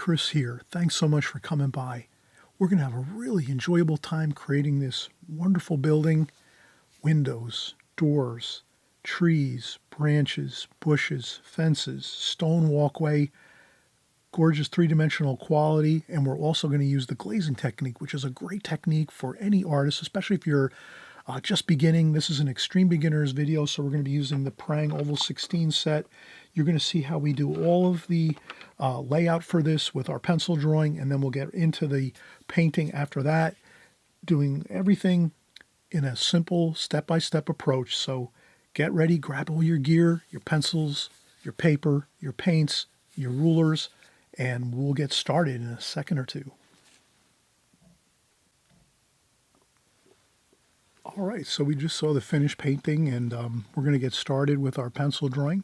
Chris here. Thanks so much for coming by. We're going to have a really enjoyable time creating this wonderful building. Windows, doors, trees, branches, bushes, fences, stone walkway, gorgeous three-dimensional quality, and we're also going to use the glazing technique, which is a great technique for any artist, especially if you're just beginning. This is an extreme beginner's video, so we're going to be using the Prang Oval 16 set. You're going to see how we do all of the layout for this with our pencil drawing, and then we'll get into the painting after that, doing everything in a simple step-by-step approach. So get ready, grab all your gear, your pencils, your paper, your paints, your rulers, and we'll get started in a second or two. All right, so we just saw the finished painting, and we're going to get started with our pencil drawing.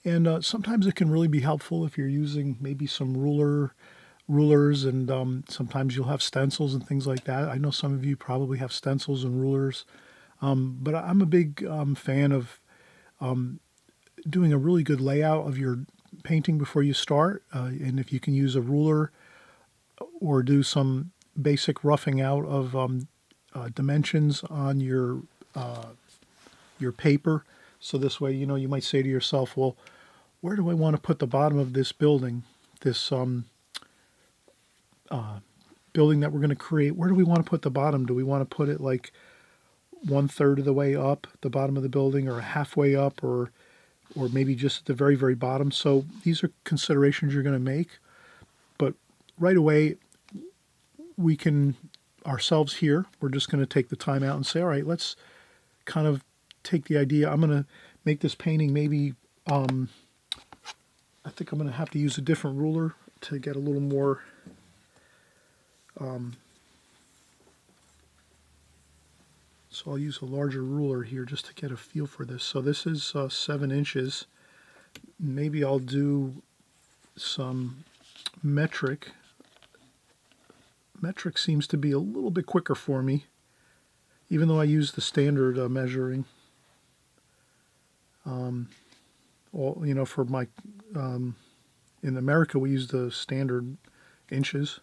And sometimes it can really be helpful if you're using maybe some rulers, and sometimes you'll have stencils and things like that. I know some of you probably have stencils and rulers, but I'm a big fan of doing a really good layout of your painting before you start. And if you can use a ruler or do some basic roughing out of dimensions on your paper, so this way, you might say to yourself, well, where do I want to put the bottom of this building, this building that we're going to create? Where do we want to put the bottom? Do we want to put it like 1/3 of the way up the bottom of the building, or halfway up, or maybe just at the very, very bottom? So these are considerations you're going to make. But right away, we can ourselves here, we're just going to take the time out and say, all right, let's kind of take the idea. I'm going to make this painting maybe, I think I'm going to have to use a different ruler to get a little more so I'll use a larger ruler here just to get a feel for this. So this is 7 inches. Maybe I'll do some metric. Metric seems to be a little bit quicker for me, even though I use the standard measuring. For my, in America we use the standard inches.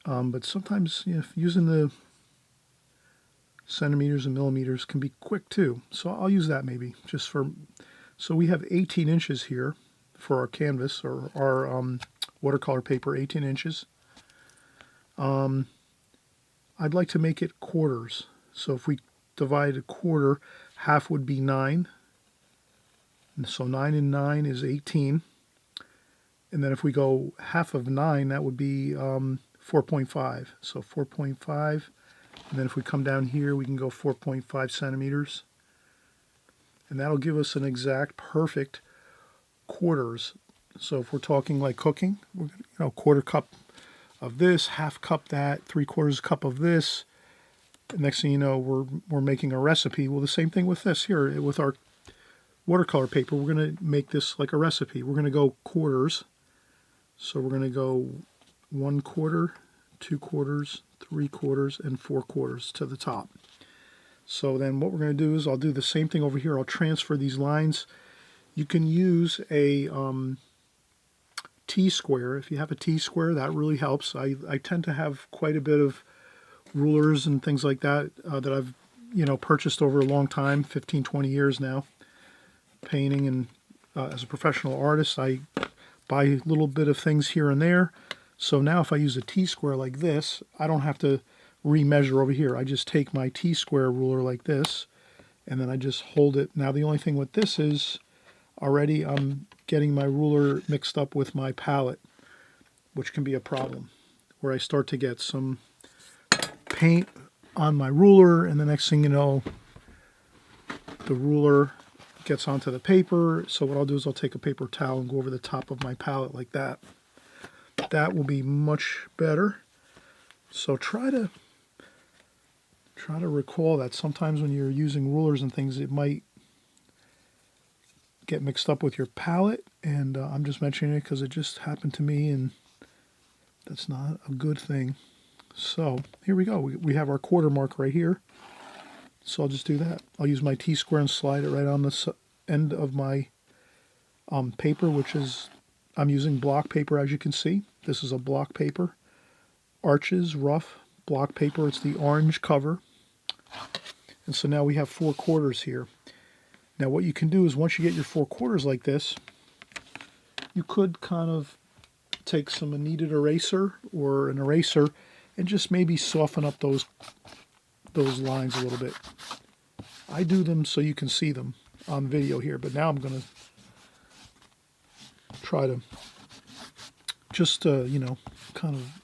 But sometimes using the centimeters and millimeters can be quick too. So I'll use that maybe just for, so we have 18 inches here for our canvas, or our watercolor paper, 18 inches. I'd like to make it quarters. So if we divide a quarter, half would be 9. And so 9 and 9 is 18. And then if we go half of 9, that would be 4.5. So 4.5. And then if we come down here, we can go 4.5 centimeters. And that'll give us an exact perfect quarters. So if we're talking like cooking, we're going to, 1/4 cup of this, 1/2 cup that, 3/4 cup of this. Next thing you know, we're making a recipe. Well, the same thing with this here, with our watercolor paper. We're going to make this like a recipe. We're going to go quarters. So we're going to go 1/4, 2/4, 3/4, and 4/4 to the top. So then what we're going to do is I'll do the same thing over here. I'll transfer these lines. You can use a T-square. If you have a T-square, that really helps. I tend to have quite a bit of rulers and things like that that I've purchased over a long time, 15, 20 years now, painting, and as a professional artist, I buy a little bit of things here and there. So now if I use a T-square like this, I don't have to remeasure over here. I just take my T-square ruler like this, and then I just hold it. Now the only thing with this is already I'm getting my ruler mixed up with my palette, which can be a problem, where I start to get some paint on my ruler, and the next thing you know, the ruler gets onto the paper. So what I'll do is I'll take a paper towel and go over the top of my palette like that. That will be much better. So try to recall that sometimes when you're using rulers and things, it might get mixed up with your palette, and I'm just mentioning it because it just happened to me, and that's not a good thing. So here we go. We have our quarter mark right here. So I'll just do that. I'll use my T-square and slide it right on the end of my paper, which is, I'm using block paper, as you can see. This is a block paper. Arches, rough, block paper. It's the orange cover. And so now we have 4/4 here. Now what you can do is once you get your 4/4 like this, you could kind of take some kneaded eraser or an eraser and just maybe soften up those lines a little bit. I do them so you can see them on video here, but now I'm going to try to just, you know, kind of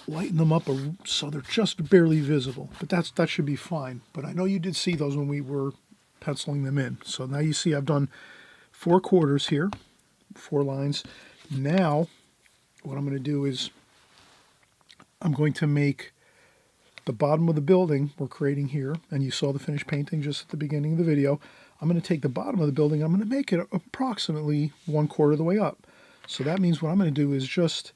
lighten them up so they're just barely visible. But that should be fine. But I know you did see those when we were penciling them in. So now you see I've done 4/4 here, 4 lines. Now what I'm going to do is I'm going to make the bottom of the building we're creating here, and you saw the finished painting just at the beginning of the video. I'm going to take the bottom of the building, I'm going to make it approximately 1/4 of the way up. So that means what I'm going to do is just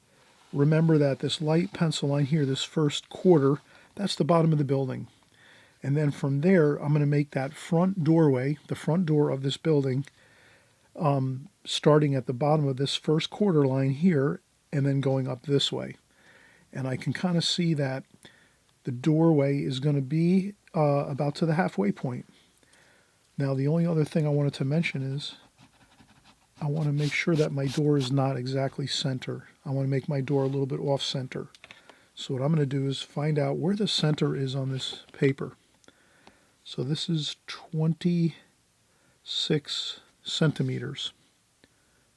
remember that this light pencil line here, this first quarter, that's the bottom of the building. And then from there, I'm going to make that front doorway, the front door of this building, starting at the bottom of this first quarter line here, and then going up this way. And I can kind of see that the doorway is going to be about to the halfway point. Now, the only other thing I wanted to mention is I want to make sure that my door is not exactly center. I want to make my door a little bit off center. So what I'm going to do is find out where the center is on this paper. So this is 26 centimeters.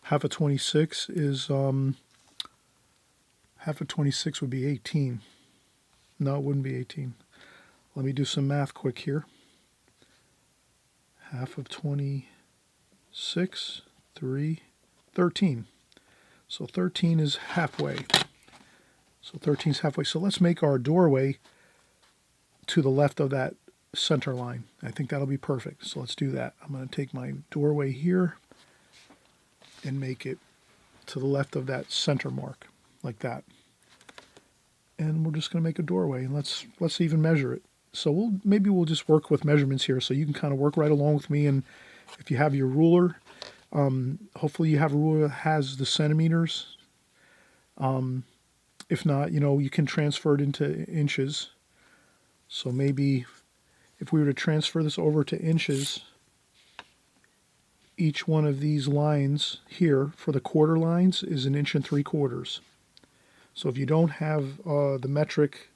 Half of 26 is, half of 26 would be 18. No, it wouldn't be 18. Let me do some math quick here. Half of 26, 3, 13. So 13 is halfway. So 13 is halfway. So let's make our doorway to the left of that center line. I think that'll be perfect. So let's do that. I'm going to take my doorway here and make it to the left of that center mark, like that. And we're just going to make a doorway, and let's even measure it. So maybe we'll just work with measurements here, so you can kind of work right along with me. And if you have your ruler, hopefully you have a ruler that has the centimeters. If not, you know, you can transfer it into inches. So maybe if we were to transfer this over to inches, each one of these lines here for the quarter lines is 1 3/4 inches. So if you don't have the metric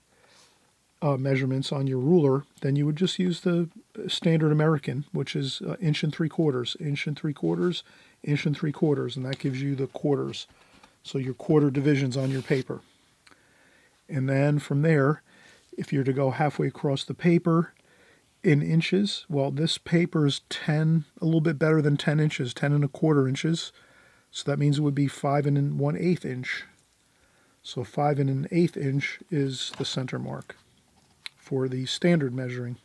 measurements on your ruler, then you would just use the standard American, which is 1 3/4 inches, 1 3/4 inches, 1 3/4, and that gives you the quarters. So your quarter divisions on your paper. And then from there, if you're to go halfway across the paper in inches, well, this paper is a little bit better than 10 inches, 10 1/4 inches. So that means it would be 5 1/8 inch. So 5 1/8 inch is the center mark for the standard measuring,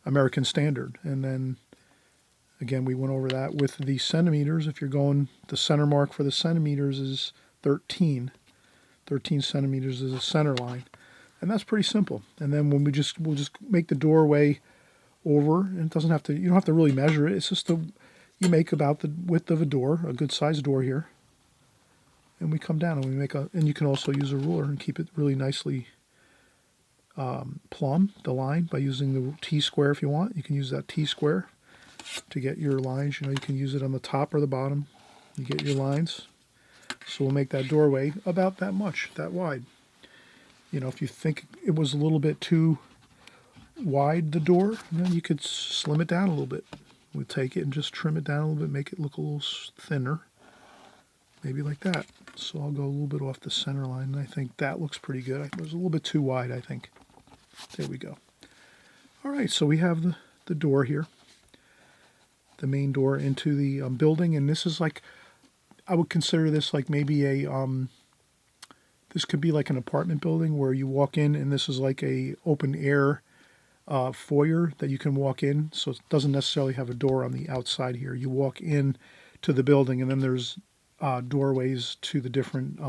American standard. And then again, we went over that with the centimeters. If you're going, the center mark for the centimeters is 13. 13 centimeters is a center line. And that's pretty simple. And then when we'll just make the doorway over, and it doesn't have to, you don't have to really measure it. It's just you make about the width of a door, a good sized door here. And we come down and we make and you can also use a ruler and keep it really nicely plumb, the line, by using the T-square if you want. You can use that T-square to get your lines. You know, you can use it on the top or the bottom. You get your lines. So we'll make that doorway about that much, that wide. You know, if you think it was a little bit too wide, the door, then you could slim it down a little bit. We'll take it and just trim it down a little bit, make it look a little thinner. Maybe like that. So I'll go a little bit off the center line, and I think that looks pretty good. It was a little bit too wide, I think. There we go. All right, so we have the door here, the main door into the building, and this is like, I would consider this like maybe this could be like an apartment building where you walk in, and this is like a open air foyer that you can walk in. So it doesn't necessarily have a door on the outside here. You walk in to the building, and then there's doorways to the different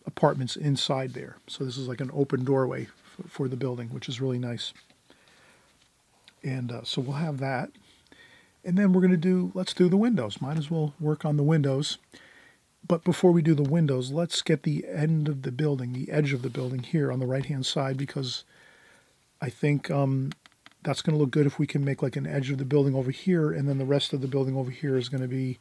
apartments inside there. So this is like an open doorway for the building, which is really nice. And so we'll have that. And then we're going to let's do the windows. Might as well work on the windows. But before we do the windows, let's get the end of the building, the edge of the building here on the right-hand side, because I think that's going to look good if we can make like an edge of the building over here, and then the rest of the building over here is going to be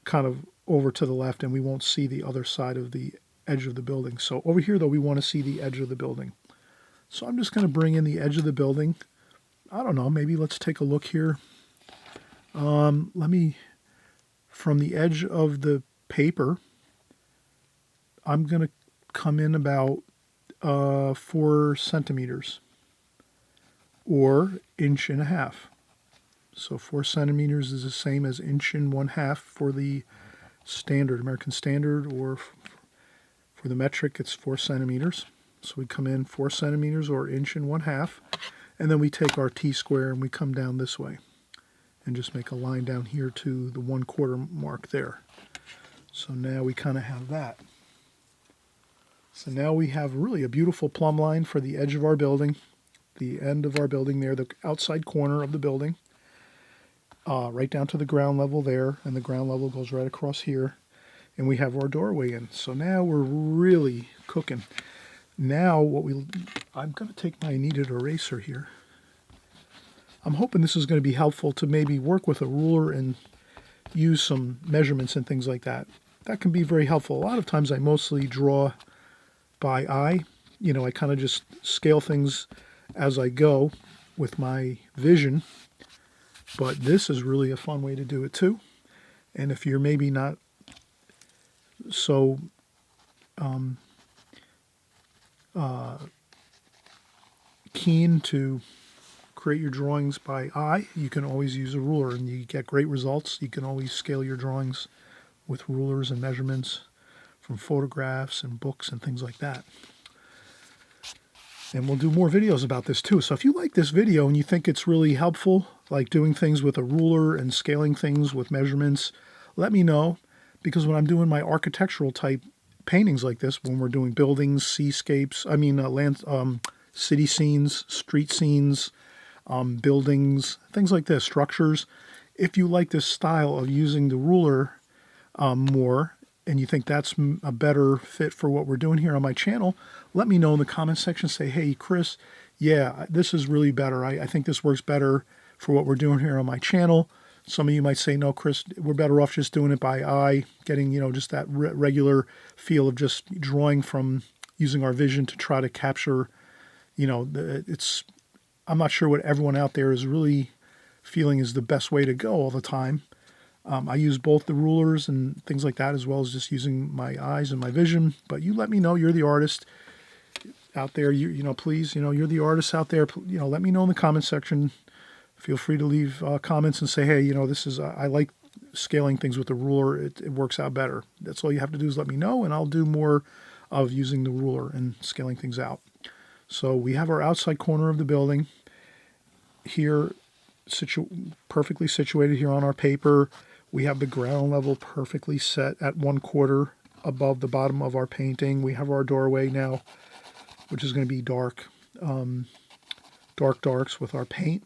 kind of over to the left, and we won't see the other side of the edge of the building. So over here, though, we want to see the edge of the building. So I'm just going to bring in the edge of the building. I don't know, maybe let's take a look here. From the edge of the paper, I'm going to come in about 4 centimeters or 1.5 inches. So 4 centimeters is the same as 1.5 inches for the standard, American Standard, or for the metric, it's 4 centimeters. So we come in 4 centimeters or 1.5 inches, and then we take our T-square and we come down this way and just make a line down here to the 1/4 mark there. So now we kind of have that. So now we have really a beautiful plumb line for the edge of our building, the end of our building there, the outside corner of the building, right down to the ground level there, and the ground level goes right across here, and we have our doorway in. So now we're really cooking. Now I'm going to take my kneaded eraser here. I'm hoping this is going to be helpful to maybe work with a ruler and use some measurements and things like that. That can be very helpful. A lot of times I mostly draw by eye. You know, I kind of just scale things as I go with my vision. But this is really a fun way to do it too. And if you're maybe not so keen to create your drawings by eye, you can always use a ruler and you get great results. You can always scale your drawings with rulers and measurements from photographs and books and things like that. And we'll do more videos about this too. So if you like this video and you think it's really helpful, like doing things with a ruler and scaling things with measurements, let me know, because when I'm doing my architectural type paintings like this, when we're doing buildings, seascapes, city scenes, street scenes, buildings, things like this, structures. If you like this style of using the ruler more, and you think that's a better fit for what we're doing here on my channel, let me know in the comment section. Say, hey, Chris, yeah, this is really better. I think this works better for what we're doing here on my channel. Some of you might say, no, Chris, we're better off just doing it by eye, getting, just that regular feel of just drawing from using our vision to try to capture, I'm not sure what everyone out there is really feeling is the best way to go all the time. I use both the rulers and things like that, as well as just using my eyes and my vision. But you let me know. You're the artist out there. Please, you're the artist out there. Let me know in the comment section. Feel free to leave comments and say, hey, I like scaling things with the ruler. It works out better. That's all you have to do is let me know, and I'll do more of using the ruler and scaling things out. So we have our outside corner of the building here, perfectly situated here on our paper. We have the ground level perfectly set at 1/4 above the bottom of our painting. We have our doorway now, which is going to be darks with our paint.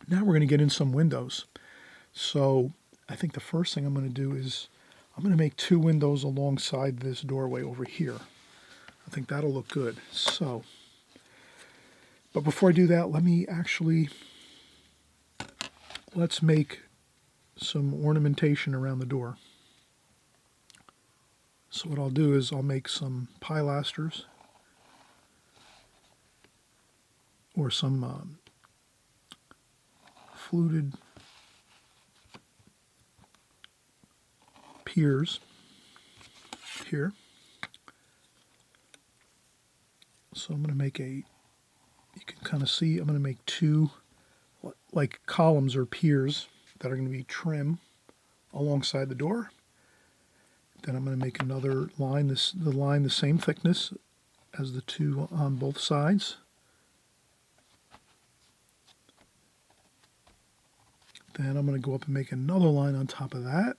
Now we're going to get in some windows. So I think the first thing I'm going to do is I'm going to make 2 windows alongside this doorway over here. I think that'll look good. So, but before I do that, let's make some ornamentation around the door. So what I'll do is I'll make some pilasters or some fluted piers here. So I'm going to make you can kind of see, I'm going to make 2 like columns or piers that are going to be trim alongside the door. Then I'm going to make another line, the line the same thickness as the 2 on both sides. Then I'm going to go up and make another line on top of that.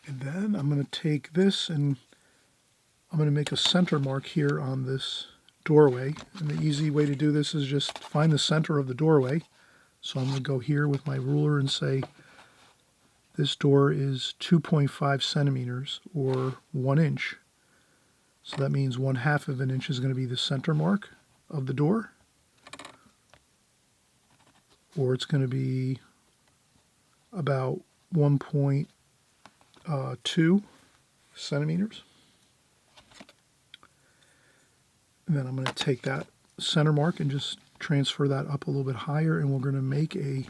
And then I'm going to take this and I'm going to make a center mark here on this doorway. And the easy way to do this is just find the center of the doorway. So I'm going to go here with my ruler and say this door is 2.5 centimeters or 1 inch. So that means 1/2 of an inch is going to be the center mark of the door. Or it's going to be about 1.2 centimeters. And then I'm going to take that center mark and just transfer that up a little bit higher, and we're going to make a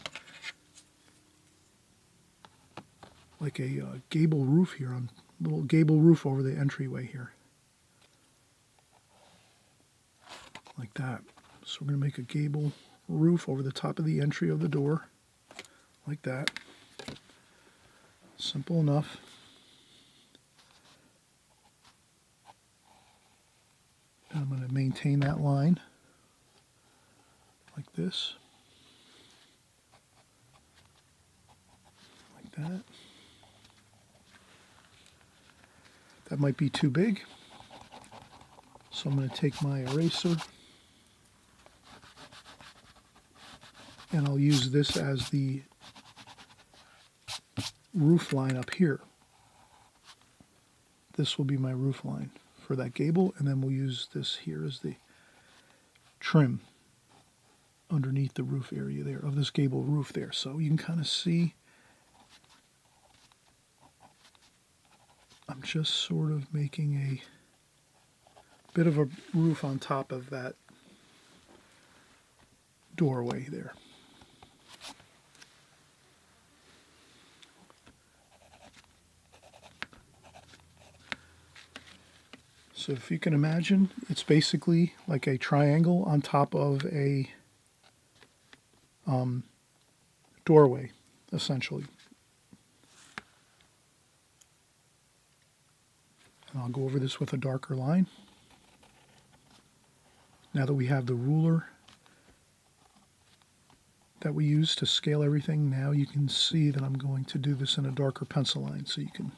gable roof here, on little gable roof over the entryway here, like that. So we're going to make a gable roof over the top of the entry of the door, like that. Simple enough. And I'm going to maintain that line like this, like that. That might be too big, so I'm going to take my eraser and I'll use this as the roof line up here. This will be my roof line for that gable, and then we'll use this here as the trim underneath the roof area there of this gable roof there. So you can kind of see I'm just sort of making a bit of a roof on top of that doorway there. So if you can imagine, it's basically like a triangle on top of a doorway, essentially. And I'll go over this with a darker line. Now that we have the ruler that we use to scale everything, now you can see that I'm going to do this in a darker pencil line, so you can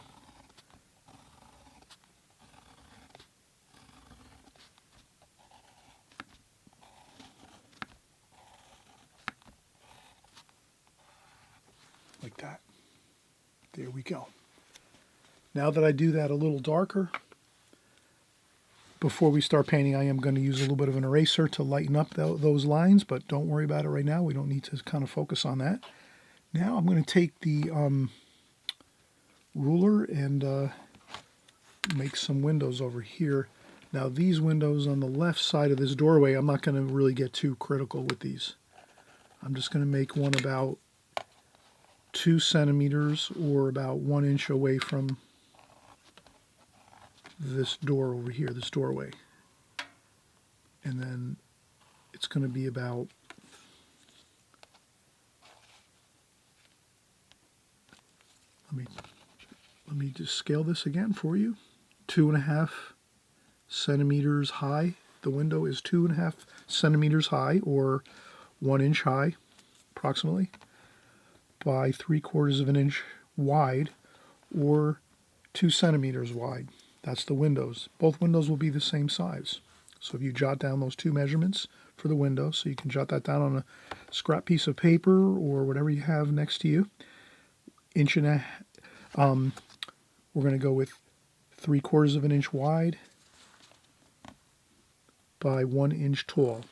like that. There we go. Now that I do that a little darker, before we start painting, I am going to use a little bit of an eraser to lighten up those lines, but don't worry about it right now. We don't need to kind of focus on that. Now I'm going to take the ruler and make some windows over here. Now these windows on the left side of this doorway, I'm not going to really get too critical with these. I'm just going to make one about 2 centimeters or about 1 inch away from this door over here, this doorway. And then it's going to be about let me just scale this again for you. 2.5 centimeters high. The window is 2.5 centimeters high, or 1 inch high, approximately, by 3/4 of an inch wide, or 2 centimeters wide. That's the windows. Both windows will be the same size. So if you jot down those two measurements for the window, so you can jot that down on a scrap piece of paper or whatever you have next to you. Inch and a we're going to go with 3/4 of an inch wide by 1 inch tall.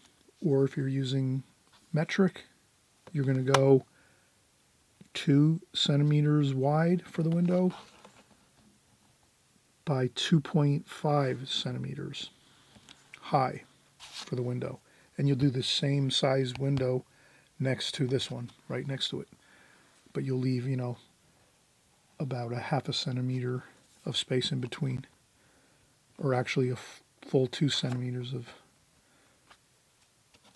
Or if you're using metric, you're going to go 2 centimeters wide for the window by 2.5 centimeters high for the window. And you'll do the same size window next to this one, right next to it. But you'll leave, about 1/2 centimeter of space in between. Or actually a full 2 centimeters of,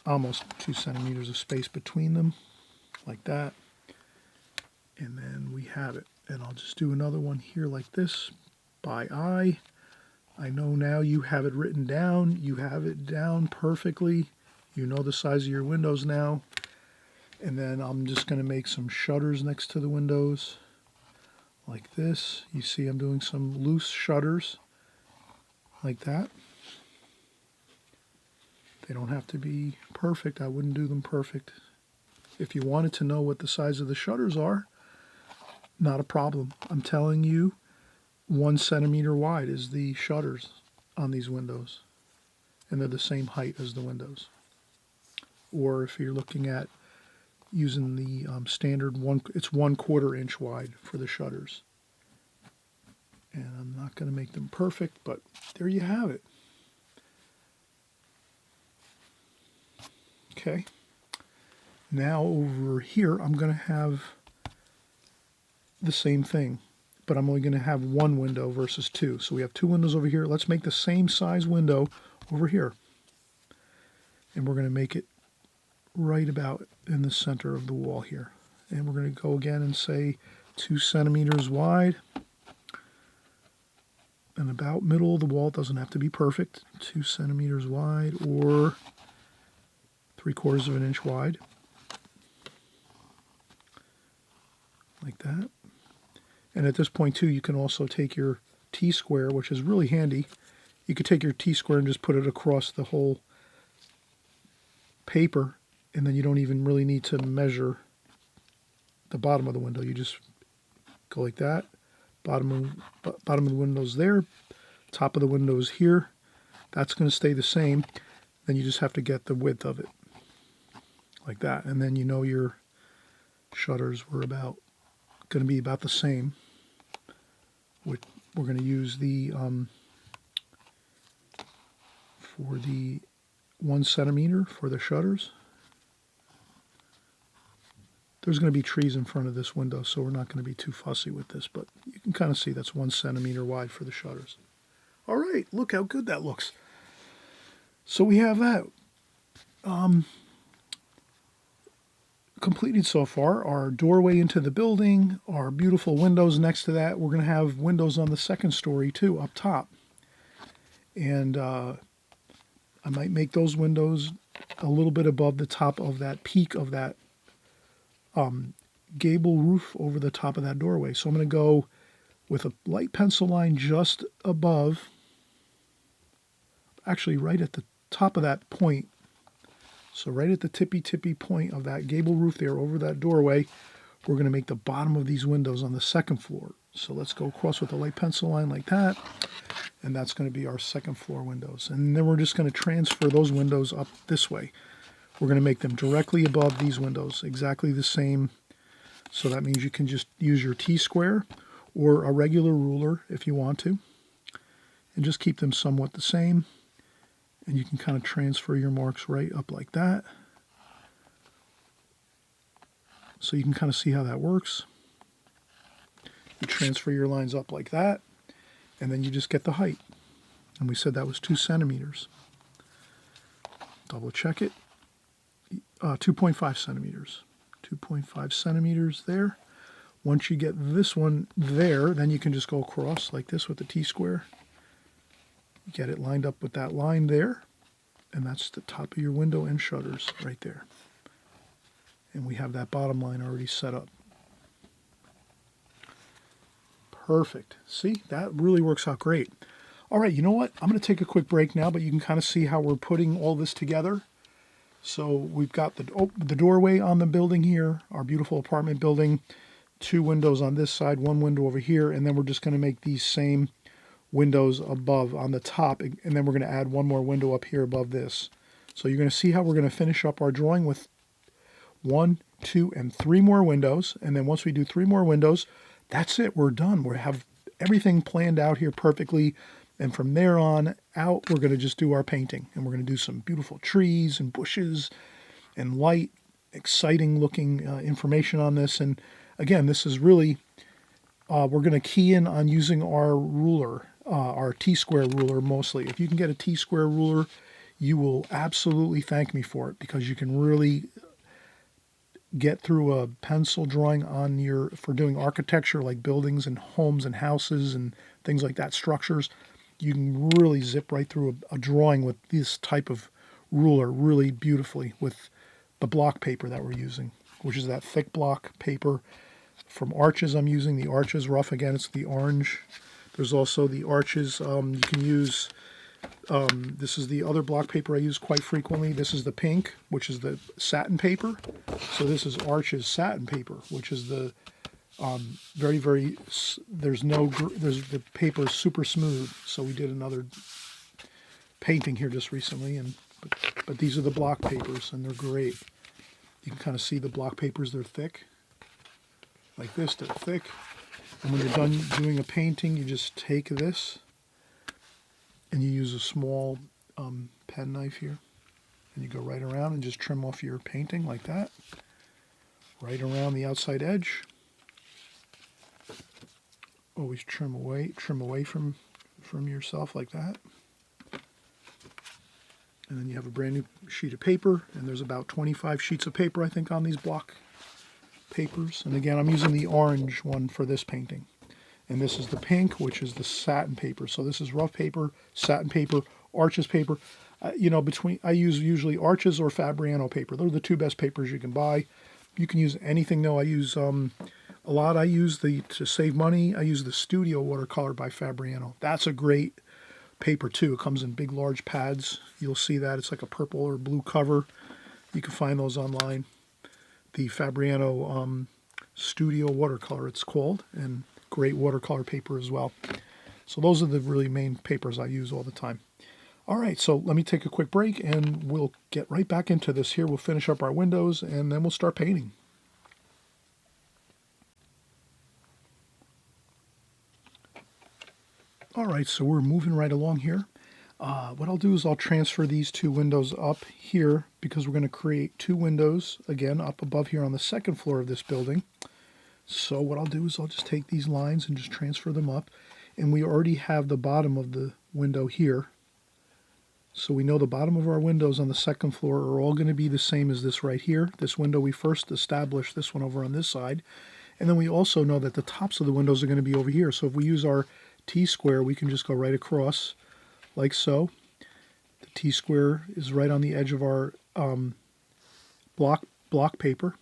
almost 2 centimeters of space between them, like that. And then we have it. And I'll just do another one here like this, by eye. I know now you have it written down. You have it down perfectly. You know the size of your windows now. And then I'm just going to make some shutters next to the windows, like this. You see I'm doing some loose shutters, like that. They don't have to be perfect. I wouldn't do them perfect. If you wanted to know what the size of the shutters are, not a problem. I'm telling you, 1 centimeter wide is the shutters on these windows, and they're the same height as the windows. Or if you're looking at using the standard it's 1/4 inch wide for the shutters. And I'm not going to make them perfect, but there you have it. Okay. Now over here, I'm going to have the same thing, but I'm only going to have 1 window versus 2. So we have 2 windows over here. Let's make the same size window over here. And we're going to make it right about in the center of the wall here. And we're going to go again and say 2 centimeters wide. And about middle of the wall. It doesn't have to be perfect. 2 centimeters wide or 3/4 of an inch wide. Like that. And at this point too, you can also take your T-square, which is really handy. You could take your T-square and just put it across the whole paper, and then you don't even really need to measure the bottom of the window. You just go like that. Bottom of the window's there. Top of the window is here. That's going to stay the same. Then you just have to get the width of it. Like that. And then you know your shutters were going to be about the same. We're going to use the for the 1 centimeter for the shutters. There's going to be trees in front of this window, so we're not going to be too fussy with this, but you can kind of see that's 1 centimeter wide for the shutters. All right, look how good that looks. So we have that completed so far. Our doorway into the building, our beautiful windows next to that. We're going to have windows on the second story too, up top. And I might make those windows a little bit above the top of that peak of that gable roof over the top of that doorway. So I'm going to go with a light pencil line just above, actually right at the top of that point. So right at the tippy point of that gable roof there over that doorway, we're going to make the bottom of these windows on the second floor. So let's go across with a light pencil line like that. And that's going to be our second floor windows. And then we're just going to transfer those windows up this way. We're going to make them directly above these windows, exactly the same. So that means you can just use your T-square or a regular ruler if you want to, and just keep them somewhat the same. And you can kind of transfer your marks right up like that. So you can kind of see how that works. You transfer your lines up like that, and then you just get the height. And we said that was 2 centimeters. Double check it. 2.5 centimeters. 2.5 centimeters there. Once you get this one there, then you can just go across like this with the T-square. Get it lined up with that line there. And that's the top of your window and shutters right there. And we have that bottom line already set up. Perfect. See, that really works out great. All right, you know what? I'm going to take a quick break now, but you can kind of see how we're putting all this together. So we've got the doorway on the building here, our beautiful apartment building, 2 windows on this side, 1 window over here, and then we're just going to make these same windows above on the top, and then we're going to add 1 more window up here above this. So you're going to see how we're going to finish up our drawing with 1, 2, and 3 more windows, and then once we do 3 more windows, that's it. We're done. We have everything planned out here perfectly. And from there on out, we're going to just do our painting. And we're going to do some beautiful trees and bushes and light, exciting looking information on this. And again, this is really, we're going to key in on using our ruler, our T-square ruler mostly. If you can get a T-square ruler, you will absolutely thank me for it, because you can really get through a pencil drawing on for doing architecture like buildings and homes and houses and things like that, structures. You can really zip right through a drawing with this type of ruler really beautifully with the block paper that we're using, which is that thick block paper from Arches. I'm using the Arches rough. Again, it's the orange. There's also the Arches. You can use This is the other block paper I use quite frequently. This is the pink, which is the satin paper. So this is Arches satin paper, which is the very, very, the paper is super smooth. So we did another painting here just recently, but these are the block papers, and they're great. You can kind of see the block papers, they're thick. Like this, they're thick. And when you're done doing a painting, you just take this and you use a small pen knife here. And you go right around and just trim off your painting like that. Right around the outside edge. Always trim away from yourself like that. And then you have a brand new sheet of paper, and there's about 25 sheets of paper, I think, on these block papers. And again, I'm using the orange one for this painting. And this is the pink, which is the satin paper. So this is rough paper, satin paper, Arches paper. I use usually Arches or Fabriano paper. Those are the two best papers you can buy. You can use anything though. I use to save money, I use the Studio Watercolor by Fabriano. That's a great paper too. It comes in big, large pads. You'll see that. It's like a purple or blue cover. You can find those online. The Fabriano Studio Watercolor, it's called, and great watercolor paper as well. So those are the really main papers I use all the time. All right, so let me take a quick break, and we'll get right back into this here. We'll finish up our windows, and then we'll start painting. All right, so we're moving right along here. What I'll do is I'll transfer these two windows up here because we're going to create two windows, again, up above here on the second floor of this building. So what I'll do is I'll just take these lines and just transfer them up. And we already have the bottom of the window here. So we know the bottom of our windows on the second floor are all going to be the same as this right here. This window, we first established this one over on this side. And then we also know that the tops of the windows are going to be over here. So if we use our T-square, we can just go right across like so. The T-square is right on the edge of our block paper.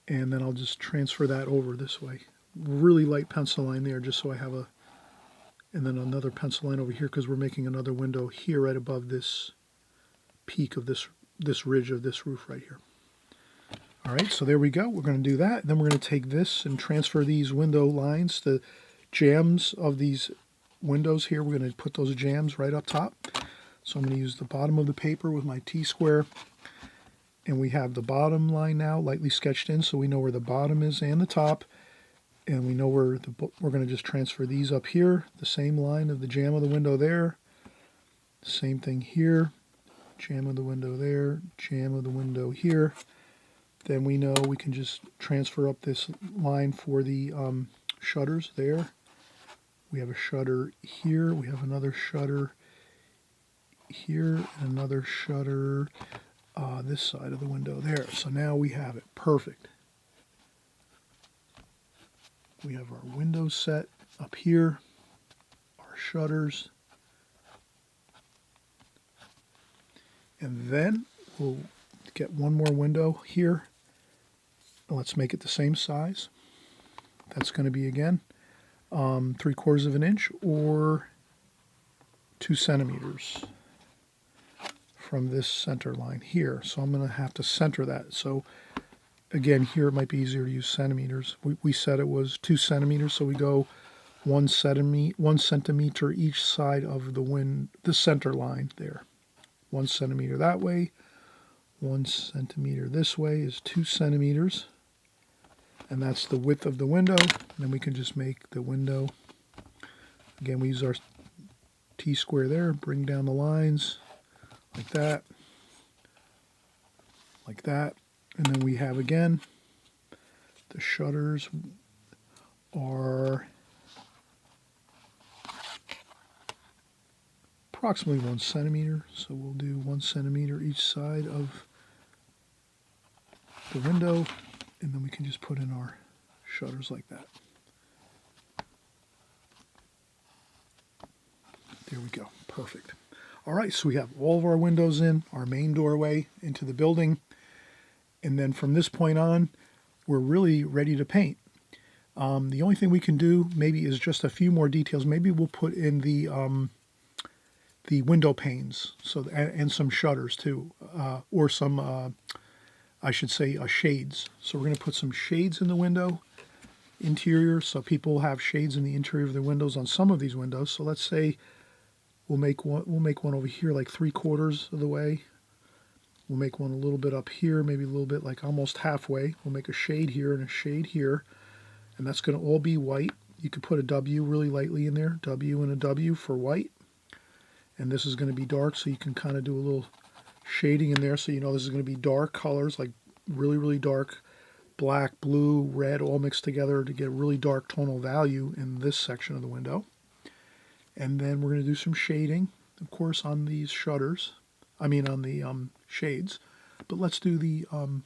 And then I'll just transfer that over this way. Really light pencil line there just so I have and then another pencil line over here because we're making another window here right above this peak of this ridge of this roof right here. All right, so there we go. We're going to do that. Then we're going to take this and transfer these window lines, the jambs of these windows here. We're going to put those jambs right up top. So I'm going to use the bottom of the paper with my T-square. And we have the bottom line now lightly sketched in, so we know where the bottom is and the top. And we know where we're going to just transfer these up here. The same line of the jamb of the window there. Same thing here. Jamb of the window there. Jamb of the window here. Then we know we can just transfer up this line for the shutters there. We have a shutter here. We have another shutter here. And another shutter this side of the window there. So now we have it. Perfect. We have our windows set up here, our shutters, and then we'll get one more window here. Let's make it the same size. That's going to be, again, 3/4 of an inch or 2 centimeters from this center line here. So I'm going to have to center that. So again, here it might be easier to use centimeters. We said it was 2 centimeters, so we go 1 centimeter each side of the center line there. 1 centimeter that way, 1 centimeter this way is 2 centimeters. And that's the width of the window. And then we can just make the window. Again, we use our T-square there, bring down the lines like that. Like that. And then we have, again, the shutters are approximately 1 centimeter. So we'll do 1 centimeter each side of the window. And then we can just put in our shutters like that. There we go. Perfect. All right, so we have all of our windows in, our main doorway into the building. And then from this point on, we're really ready to paint. The only thing we can do maybe is just a few more details. Maybe we'll put in the the window panes, so and some shutters too, or some I should say shades. So we're going to put some shades in the window interior, so people have shades in the interior of their windows on some of these windows. So let's say we'll make one over here like 3/4 of the way. We'll make one a little bit up here, maybe a little bit like almost halfway. We'll make a shade here and a shade here, and that's going to all be white. You could put a W really lightly in there, W and a W for white. And this is going to be dark, so you can kind of do a little shading in there, so you know this is going to be dark colors, like really, really dark black, blue, red, all mixed together to get really dark tonal value in this section of the window. And then we're going to do some shading, of course, on these shutters. I mean, on the shades. But let's do the I'm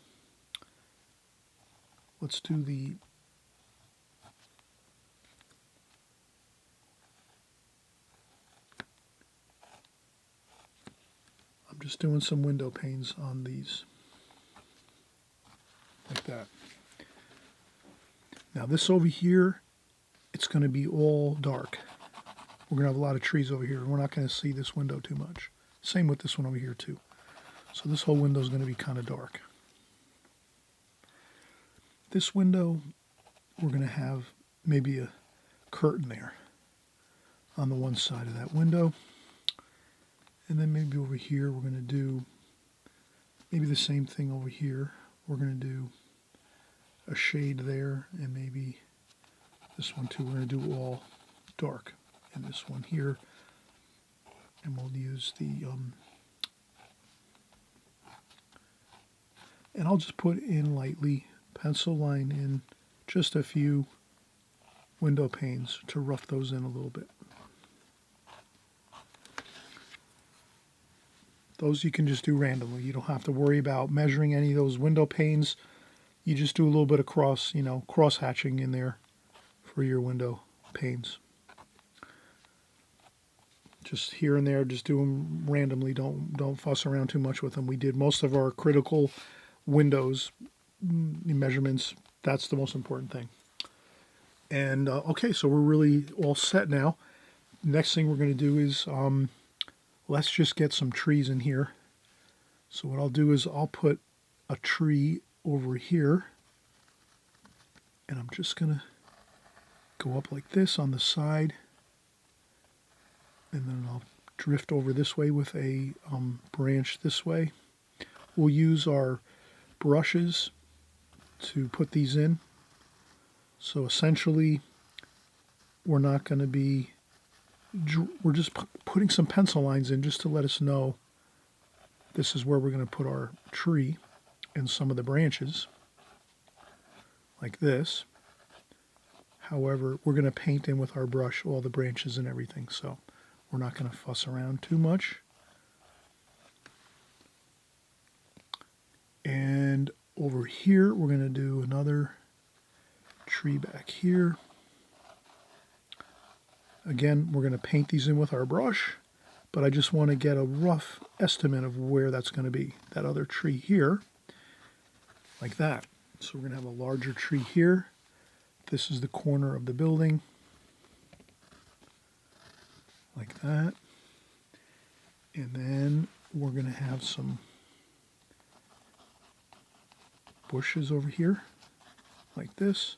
just doing some window panes on these, like that. Now this over here, it's going to be all dark. We're going to have a lot of trees over here, and we're not going to see this window too much. Same with this one over here too. So this whole window is going to be kind of dark. This window, we're going to have maybe a curtain there on the one side of that window. And then maybe over here we're going to do maybe the same thing over here. We're going to do a shade there, and maybe this one too. We're going to do all dark. And this one here. And we'll use the, and I'll just put in lightly, pencil line in just a few window panes to rough those in a little bit. Those you can just do randomly. You don't have to worry about measuring any of those window panes. You just do a little bit of cross hatching in there for your window panes. Just here and there, just do them randomly. Don't fuss around too much with them. We did most of our critical windows measurements. That's the most important thing. And okay, so we're really all set now. Next thing we're going to do is let's just get some trees in here. So what I'll do is I'll put a tree over here, and I'm just going to go up like this on the side, and then I'll drift over this way with a branch this way. We'll use our brushes to put these in. So essentially, we're not going to be, we're just putting some pencil lines in just to let us know this is where we're going to put our tree and some of the branches, like this. However, we're going to paint in with our brush all the branches and everything, so we're not going to fuss around too much. And over here, we're going to do another tree back here. Again, we're going to paint these in with our brush, but I just want to get a rough estimate of where that's going to be. That other tree here, like that. So we're going to have a larger tree here. This is the corner of the building, like that. And then we're going to have some bushes over here, like this.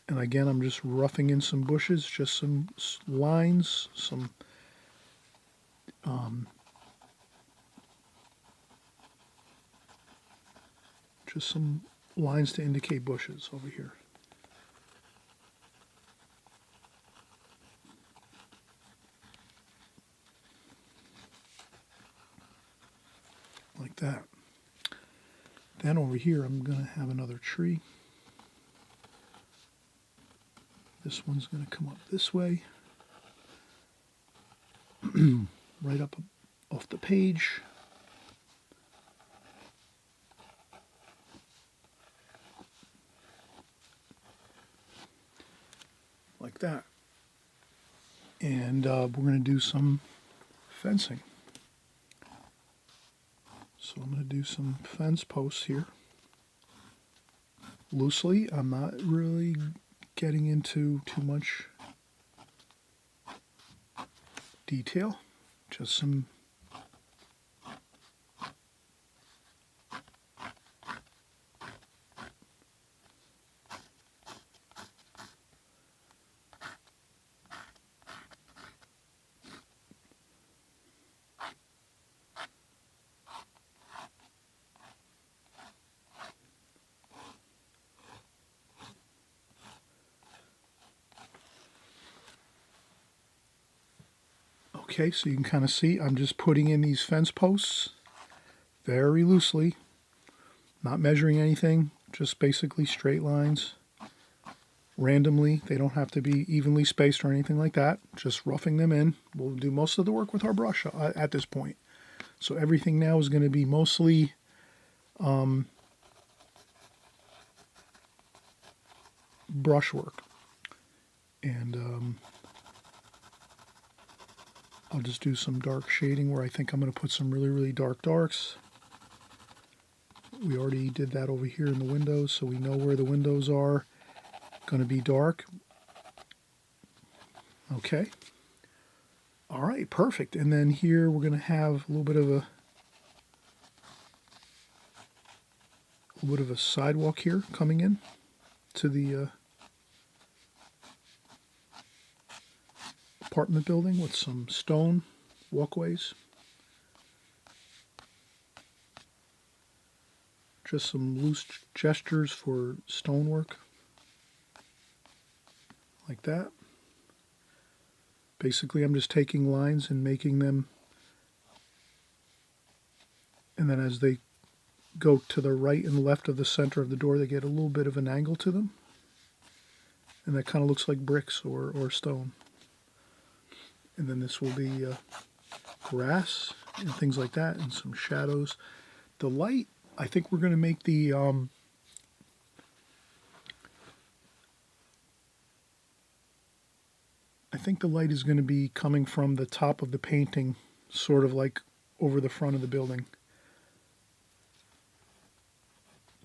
And again, I'm just roughing in some bushes, just some lines, some just some lines to indicate bushes over here. Like that. Then over here, I'm going to have another tree. This one's going to come up this way, right up off the page. Like that. And we're going to do some fencing. So I'm going to do some fence posts here. Loosely, I'm not really getting into too much detail. Just some okay, so you can kind of see I'm just putting in these fence posts very loosely, not measuring anything, just basically straight lines randomly. They don't have to be evenly spaced or anything like that, just roughing them in. We'll do most of the work with our brush at this point. So everything now is going to be mostly brushwork. And I'll just do some dark shading where I think I'm going to put some really, really dark darks. We already did that over here in the windows, so we know where the windows are going to be dark. Okay. All right, perfect. And then here we're going to have a little bit of a sidewalk here coming in to the apartment building with some stone walkways. Just some loose gestures for stonework, like that. Basically, I'm just taking lines and making them, and then as they go to the right and left of the center of the door, they get a little bit of an angle to them. And that kind of looks like bricks or stone. And then this will be grass and things like that, and some shadows. The light, I think we're going to make the I think the light is going to be coming from the top of the painting, sort of like over the front of the building.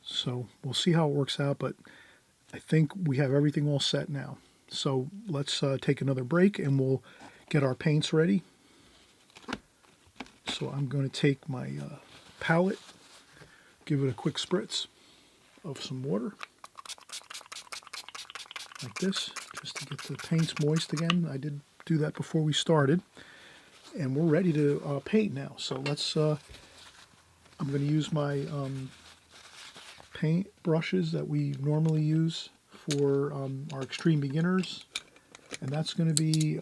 So we'll see how it works out, but I think we have everything all set now. So let's take another break and we'll get our paints ready. So I'm going to take my palette, give it a quick spritz of some water, like this, just to get the paints moist again. I did do that before we started. And we're ready to paint now. So let's, I'm going to use my paint brushes that we normally use for our extreme beginners. And that's going to be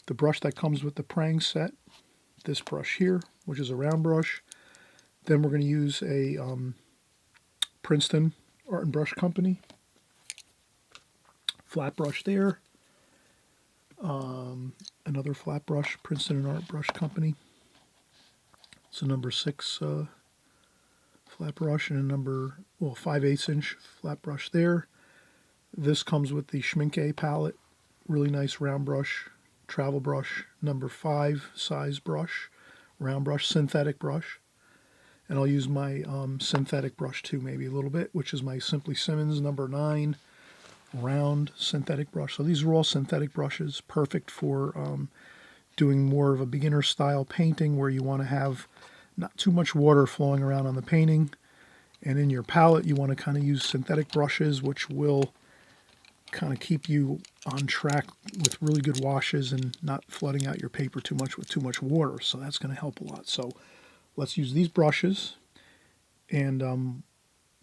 the brush that comes with the Prang set, this brush here, which is a round brush. Then we're going to use a Princeton Art and Brush Company flat brush there. Another flat brush, Princeton and Art Brush Company. It's a number 6 flat brush and a 5/8 inch flat brush there. This comes with the Schmincke palette, really nice round brush, travel brush, number 5 size brush, round brush, synthetic brush. And I'll use my synthetic brush too, maybe a little bit, which is my Simply Simmons number 9 round synthetic brush. So these are all synthetic brushes, perfect for doing more of a beginner style painting where you want to have not too much water flowing around on the painting. And in your palette, you want to kind of use synthetic brushes, which will kind of keep you on track with really good washes and not flooding out your paper too much with too much water. So that's going to help a lot. So let's use these brushes. And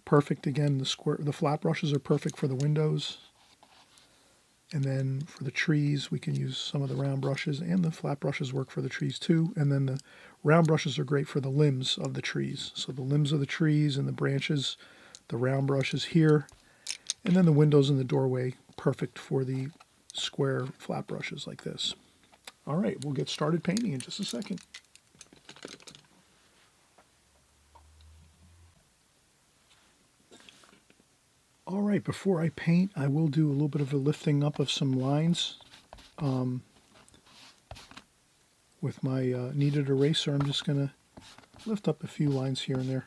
perfect again, the flat brushes are perfect for the windows. And then for the trees, we can use some of the round brushes, and the flat brushes work for the trees too. And then the round brushes are great for the limbs of the trees. So the limbs of the trees and the branches, the round brushes here. And then the windows and the doorway, perfect for the square flat brushes like this. All right, we'll get started painting in just a second. All right, before I paint, I will do a little bit of a lifting up of some lines. With my kneaded eraser, I'm just going to lift up a few lines here and there.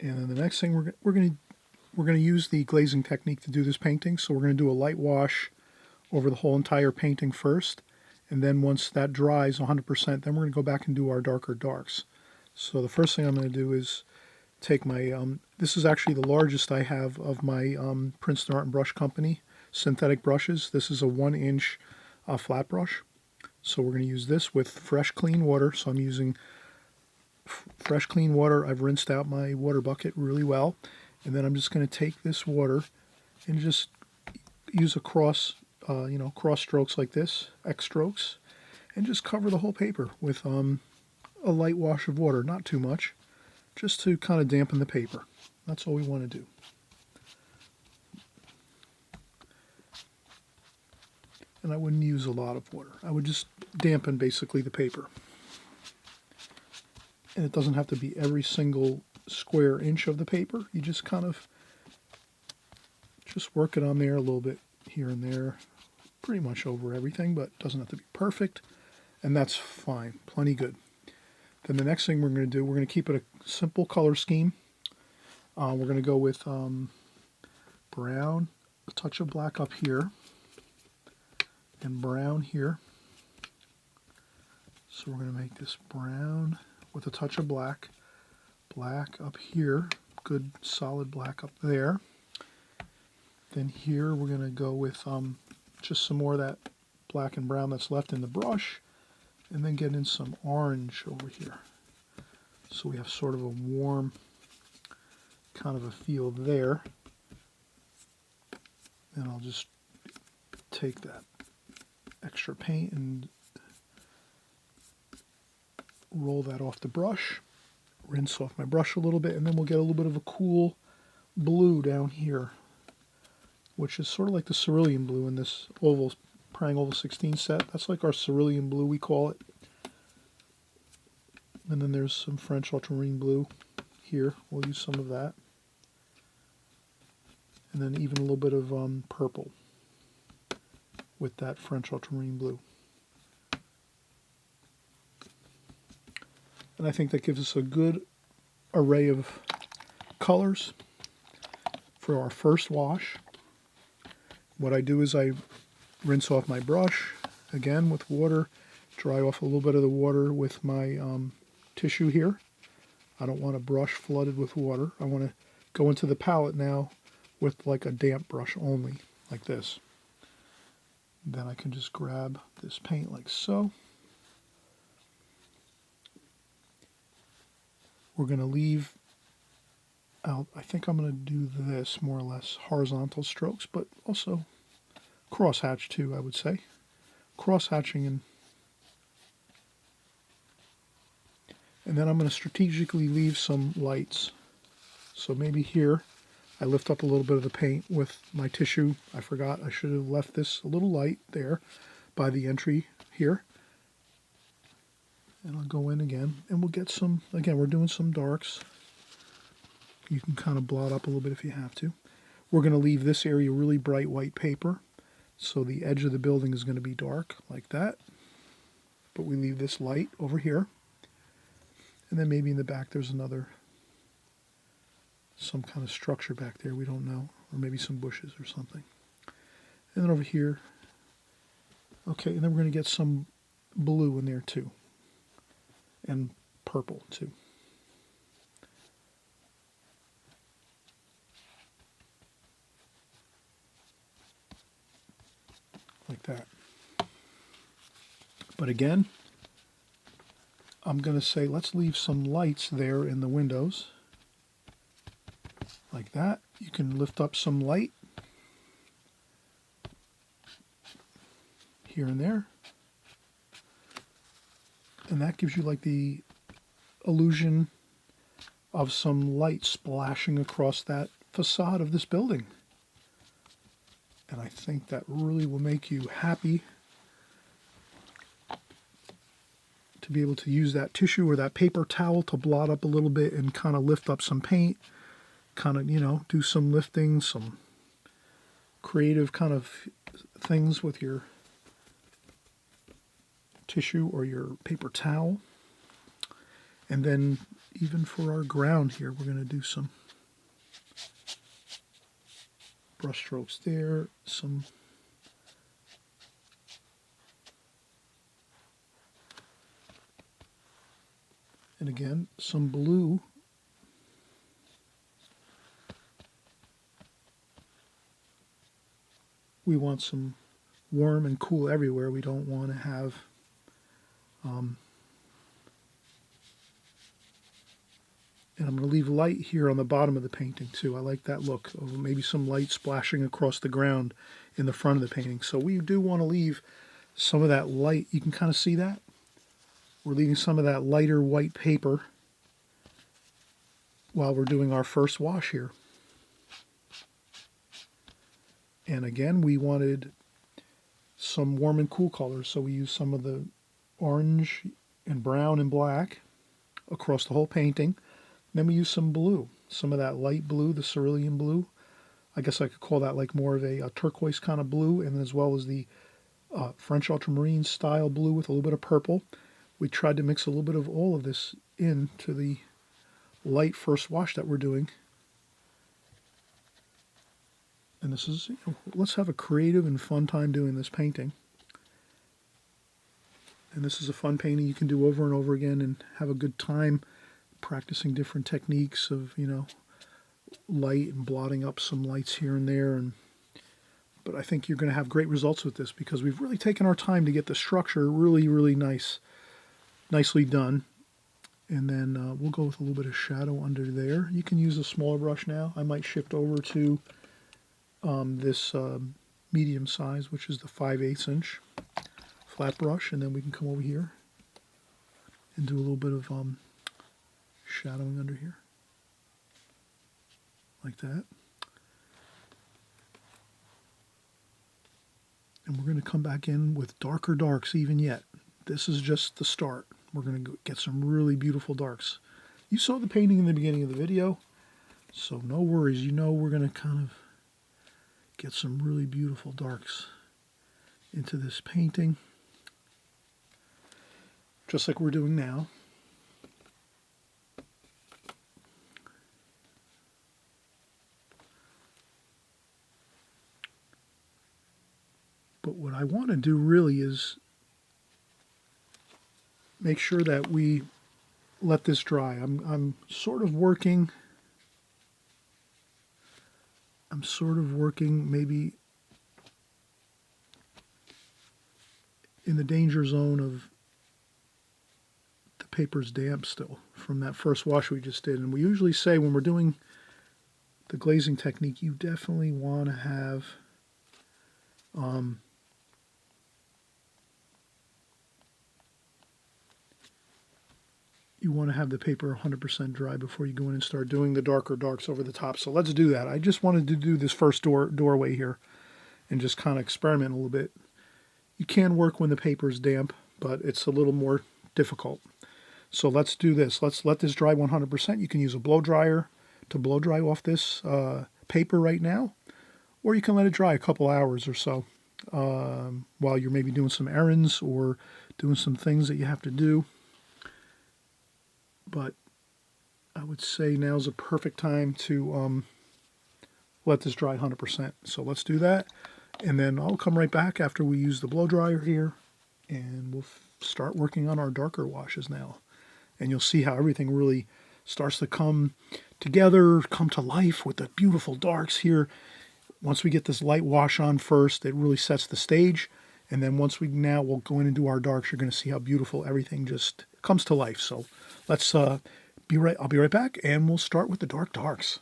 And then the next thing we're going to we're going to use the glazing technique to do this painting. So we're going to do a light wash over the whole entire painting first. And then once that dries 100%, then we're going to go back and do our darker darks. So the first thing I'm going to do is take my, this is actually the largest I have of my Princeton Art and Brush Company synthetic brushes. This is a 1-inch flat brush. So we're going to use this with fresh clean water. So I'm using fresh clean water. I've rinsed out my water bucket really well. And then I'm just going to take this water and just use a cross strokes like this, X strokes, and just cover the whole paper with a light wash of water, not too much, just to kind of dampen the paper. That's all we want to do. And I wouldn't use a lot of water. I would just dampen basically the paper. And it doesn't have to be every single square inch of the paper. You just kind of just work it on there a little bit here and there, pretty much over everything, but it doesn't have to be perfect. And that's fine, plenty good. Then the next thing we're going to do, we're going to keep it a simple color scheme. We're going to go with brown, a touch of black up here, and brown here. So we're going to make this brown with a touch of black, black up here, good solid black up there. Then here we're going to go with just some more of that black and brown that's left in the brush, and then get in some orange over here. So we have sort of a warm kind of a feel there. And I'll just take that extra paint and roll that off the brush, rinse off my brush a little bit, and then we'll get a little bit of a cool blue down here, which is sort of like the cerulean blue in this Prang Oval 16 set. That's like our cerulean blue, we call it. And then there's some French ultramarine blue here. We'll use some of that. And then even a little bit of purple with that French ultramarine blue. And I think that gives us a good array of colors for our first wash. What I do is I rinse off my brush, again with water, dry off a little bit of the water with my tissue here. I don't want a brush flooded with water. I want to go into the palette now with like a damp brush only, like this. Then I can just grab this paint like so. We're going to leave out, I think I'm going to do this more or less horizontal strokes, but also crosshatch too, I would say. Crosshatching and then I'm going to strategically leave some lights. So maybe here I lift up a little bit of the paint with my tissue. I forgot, I should have left this a little light there by the entry here. And I'll go in again, and we'll get some, again, we're doing some darks. You can kind of blot up a little bit if you have to. We're going to leave this area really bright white paper, so the edge of the building is going to be dark, like that. But we leave this light over here. And then maybe in the back there's some kind of structure back there, we don't know. Or maybe some bushes or something. And then over here, okay, and then we're going to get some blue in there too. And purple too. Like that. But again, I'm going to say let's leave some lights there in the windows. Like that. You can lift up some light here and there. And that gives you like the illusion of some light splashing across that facade of this building. And I think that really will make you happy to be able to use that tissue or that paper towel to blot up a little bit and kind of lift up some paint, kind of, do some lifting, some creative kind of things with your tissue or your paper towel. And then even for our ground here, we're going to do some brush strokes there, some and again some blue. We want some warm and cool everywhere. We don't want to have and I'm going to leave light here on the bottom of the painting too. I like that look. Or maybe some light splashing across the ground in the front of the painting. So we do want to leave some of that light. You can kind of see that. We're leaving some of that lighter white paper while we're doing our first wash here. And again, we wanted some warm and cool colors, so we used some of the orange and brown and black across the whole painting. Then we use some blue, some of that light blue, the cerulean blue. I guess I could call that like more of a turquoise kind of blue, and as well as the French ultramarine style blue with a little bit of purple. We tried to mix a little bit of all of this into the light first wash that we're doing. And this is, let's have a creative and fun time doing this painting. And this is a fun painting you can do over and over again and have a good time practicing different techniques of, light and blotting up some lights here and there. But I think you're going to have great results with this because we've really taken our time to get the structure really, really nicely done. And then we'll go with a little bit of shadow under there. You can use a smaller brush now. I might shift over to this medium size, which is the 5/8 inch flat brush, and then we can come over here and do a little bit of shadowing under here, like that. And we're going to come back in with darker darks even yet. This is just the start. We're going to get some really beautiful darks. You saw the painting in the beginning of the video, so no worries. We're going to kind of get some really beautiful darks into this painting, just like we're doing now. But what I want to do really is make sure that we let this dry. I'm sort of working maybe in the danger zone of the paper's damp still from that first wash we just did. And we usually say when we're doing the glazing technique, you definitely want to have the paper 100% dry before you go in and start doing the darker darks over the top. So let's do that. I just wanted to do this first doorway here and just kind of experiment a little bit. You can work when the paper's damp, but it's a little more difficult. So let's do this. Let's let this dry 100%. You can use a blow dryer to blow dry off this paper right now, or you can let it dry a couple hours or so while you're maybe doing some errands or doing some things that you have to do. But I would say now's a perfect time to let this dry 100%. So let's do that. And then I'll come right back after we use the blow dryer here, and we'll start working on our darker washes now. And you'll see how everything really starts to come together, come to life with the beautiful darks here. Once we get this light wash on first, it really sets the stage. And then once we'll go in and do our darks, you're going to see how beautiful everything just comes to life. So let's I'll be right back, and we'll start with the darks.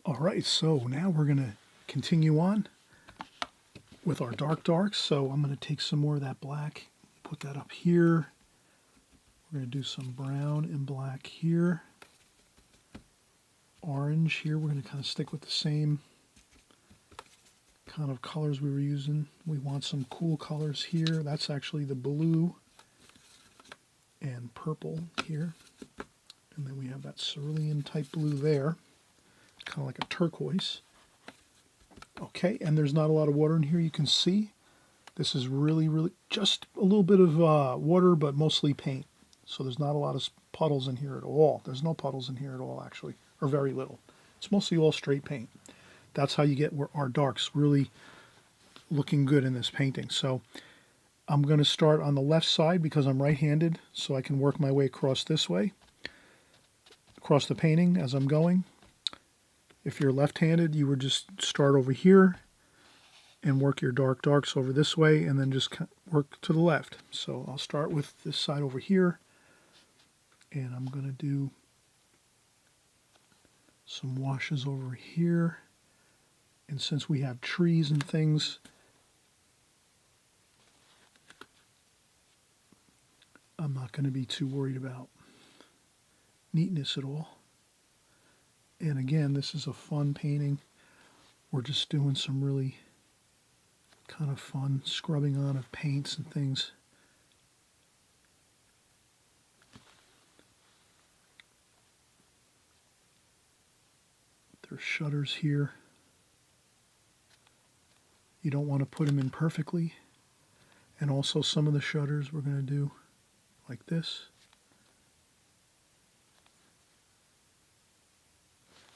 All right, so now we're going to continue on with our darks. So I'm going to take some more of that black, put that up here. We're going to do some brown and black here. Orange here. We're going to kind of stick with the same kind of colors we were using. We want some cool colors here. That's actually the blue and purple here. And then we have that cerulean type blue there. Kind of like a turquoise. Okay, and there's not a lot of water in here. You can see this is really just a little bit of water, but mostly paint. So there's not a lot of puddles in here at all. There's no puddles in here at all, actually, or very little. It's mostly all straight paint. That's how you get our darks really looking good in this painting. So I'm going to start on the left side because I'm right-handed, so I can work my way across this way, across the painting as I'm going. If you're left-handed, you would just start over here and work your darks over this way, and then just work to the left. So I'll start with this side over here, and I'm going to do some washes over here. And since we have trees and things, I'm not going to be too worried about neatness at all. And again, this is a fun painting. We're just doing some really kind of fun scrubbing on of paints and things. There's shutters here. You don't want to put them in perfectly. And also some of the shutters we're going to do like this.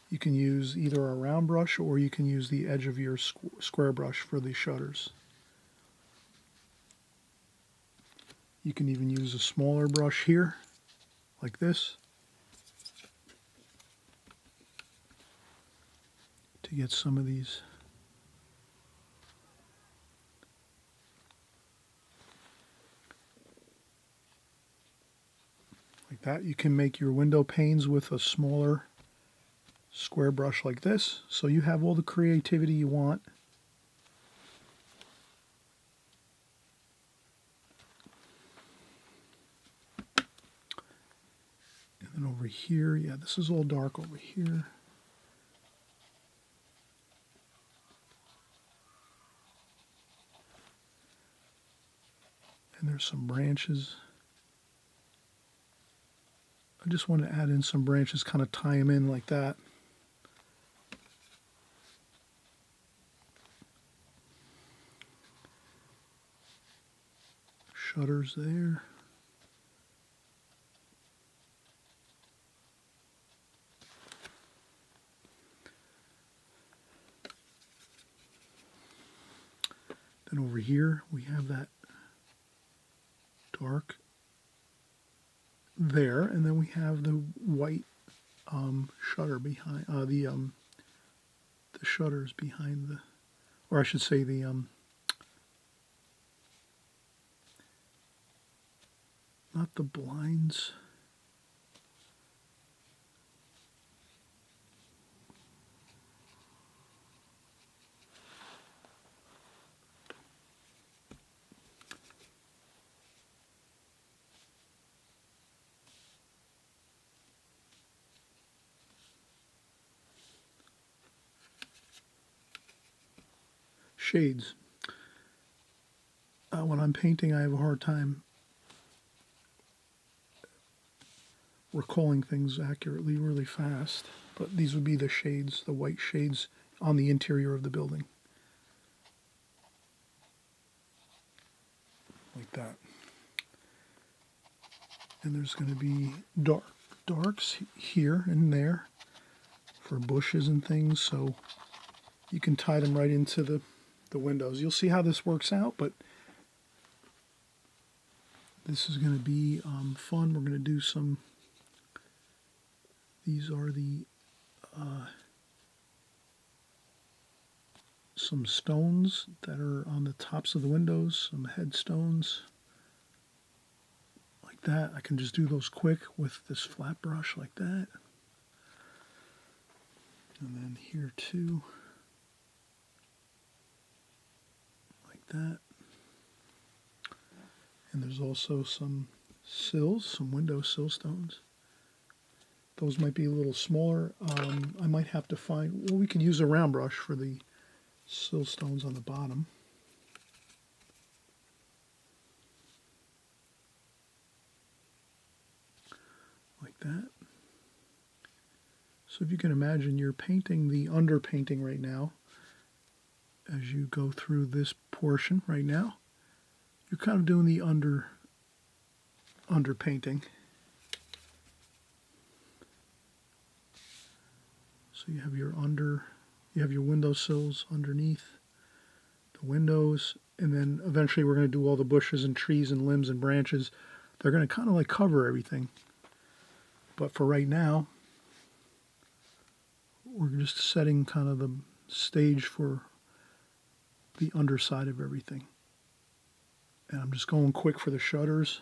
You can use either a round brush or you can use the edge of your square brush for the shutters. You can even use a smaller brush here, like this, to get some of these. Like that. You can make your window panes with a smaller square brush like this, so you have all the creativity you want. And then over here, yeah, this is all dark over here. And there's some branches. I just want to add in some branches, kind of tie them in like that. Shutters there. Then over here we have that dark there, and then we have the white shutter behind the shutters behind the, or I should say the not the blinds. Shades. When I'm painting, I have a hard time recalling things accurately really fast, but these would be the shades, the white shades on the interior of the building. Like that. And there's going to be darks here and there for bushes and things, so you can tie them right into the windows. You'll see how this works out, but this is going to be fun. We're going to do some, these are the some stones that are on the tops of the windows, some headstones like that. I can just do those quick with this flat brush like that. And then here too, like that. And there's also some sills, some window sill stones. Those might be a little smaller. I might have to find, well, we could use a round brush for the sill stones on the bottom. Like that. So if you can imagine, you're painting the underpainting right now. As you go through this portion right now, you're kind of doing the underpainting. So you have your windowsills underneath the windows, and then eventually we're going to do all the bushes and trees and limbs and branches. They're going to kind of like cover everything. But for right now, we're just setting kind of the stage for the underside of everything. And I'm just going quick for the shutters.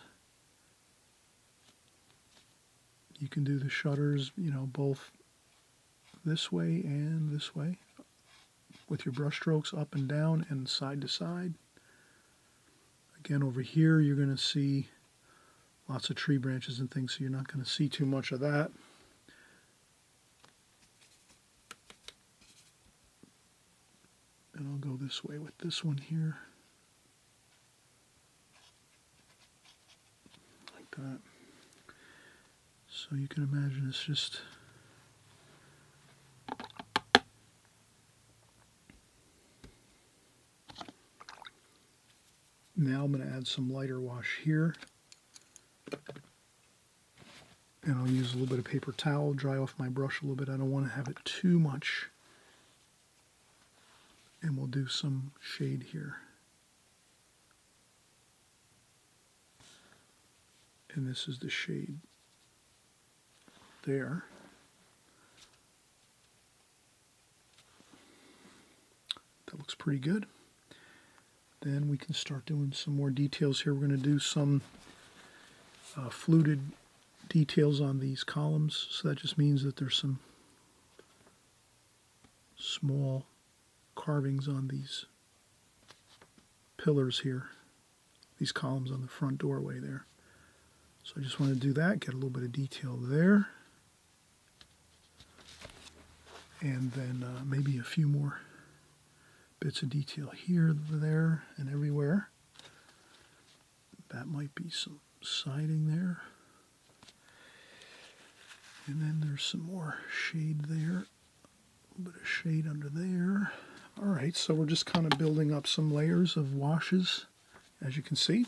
You can do the shutters, both this way and this way with your brush strokes up and down and side to side. Again, over here you're going to see lots of tree branches and things, so you're not going to see too much of that. And I'll go this way with this one here. Like that. So you can imagine it's just now I'm going to add some lighter wash here. And I'll use a little bit of paper towel, dry off my brush a little bit. I don't want to have it too much. And we'll do some shade here. And this is the shade there. That looks pretty good. Then we can start doing some more details here. We're going to do some fluted details on these columns. So that just means that there's some small carvings on these pillars here, these columns on the front doorway there. So I just want to do that, get a little bit of detail there. And then maybe a few more bits of detail here, there, and everywhere. That might be some siding there. And then there's some more shade there. A little bit of shade under there. All right, so we're just kind of building up some layers of washes, as you can see.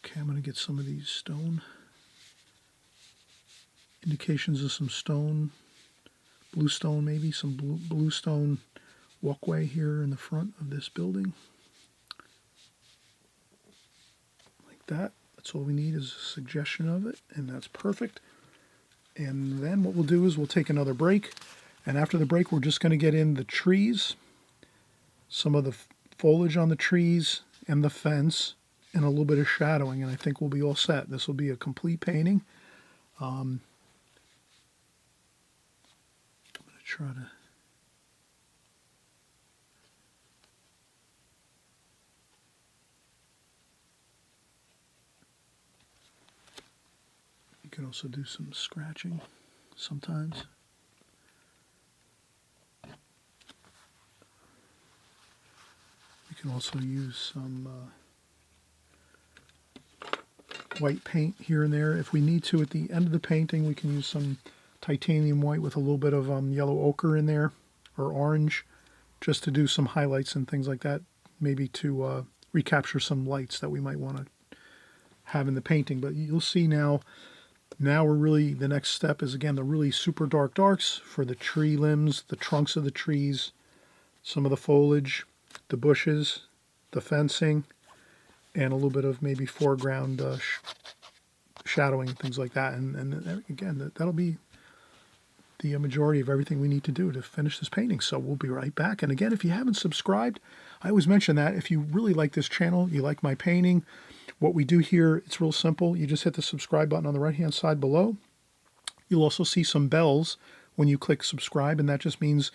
Okay, I'm going to get some of these stone indications of some stone, bluestone maybe, some bluestone walkway here in the front of this building. Like that. That's all we need is a suggestion of it, and that's perfect. And then what we'll do is we'll take another break, and after the break we're just going to get in the trees, some of the foliage on the trees and the fence, and a little bit of shadowing, and I think we'll be all set. This will be a complete painting. I'm going to try to you can also do some scratching sometimes. You can also use some white paint here and there. If we need to, at the end of the painting, we can use some titanium white with a little bit of yellow ochre in there, or orange, just to do some highlights and things like that, maybe to recapture some lights that we might want to have in the painting. But you'll see now we're really, the next step is, again, the really super dark darks for the tree limbs, the trunks of the trees, some of the foliage, the bushes, the fencing, and a little bit of maybe foreground shadowing, things like that. And again, that'll be the majority of everything we need to do to finish this painting. So we'll be right back. And again, if you haven't subscribed, I always mention that if you really like this channel, you like my painting, what we do here, it's real simple. You just hit the subscribe button on the right-hand side below. You'll also see some bells when you click subscribe, and that just means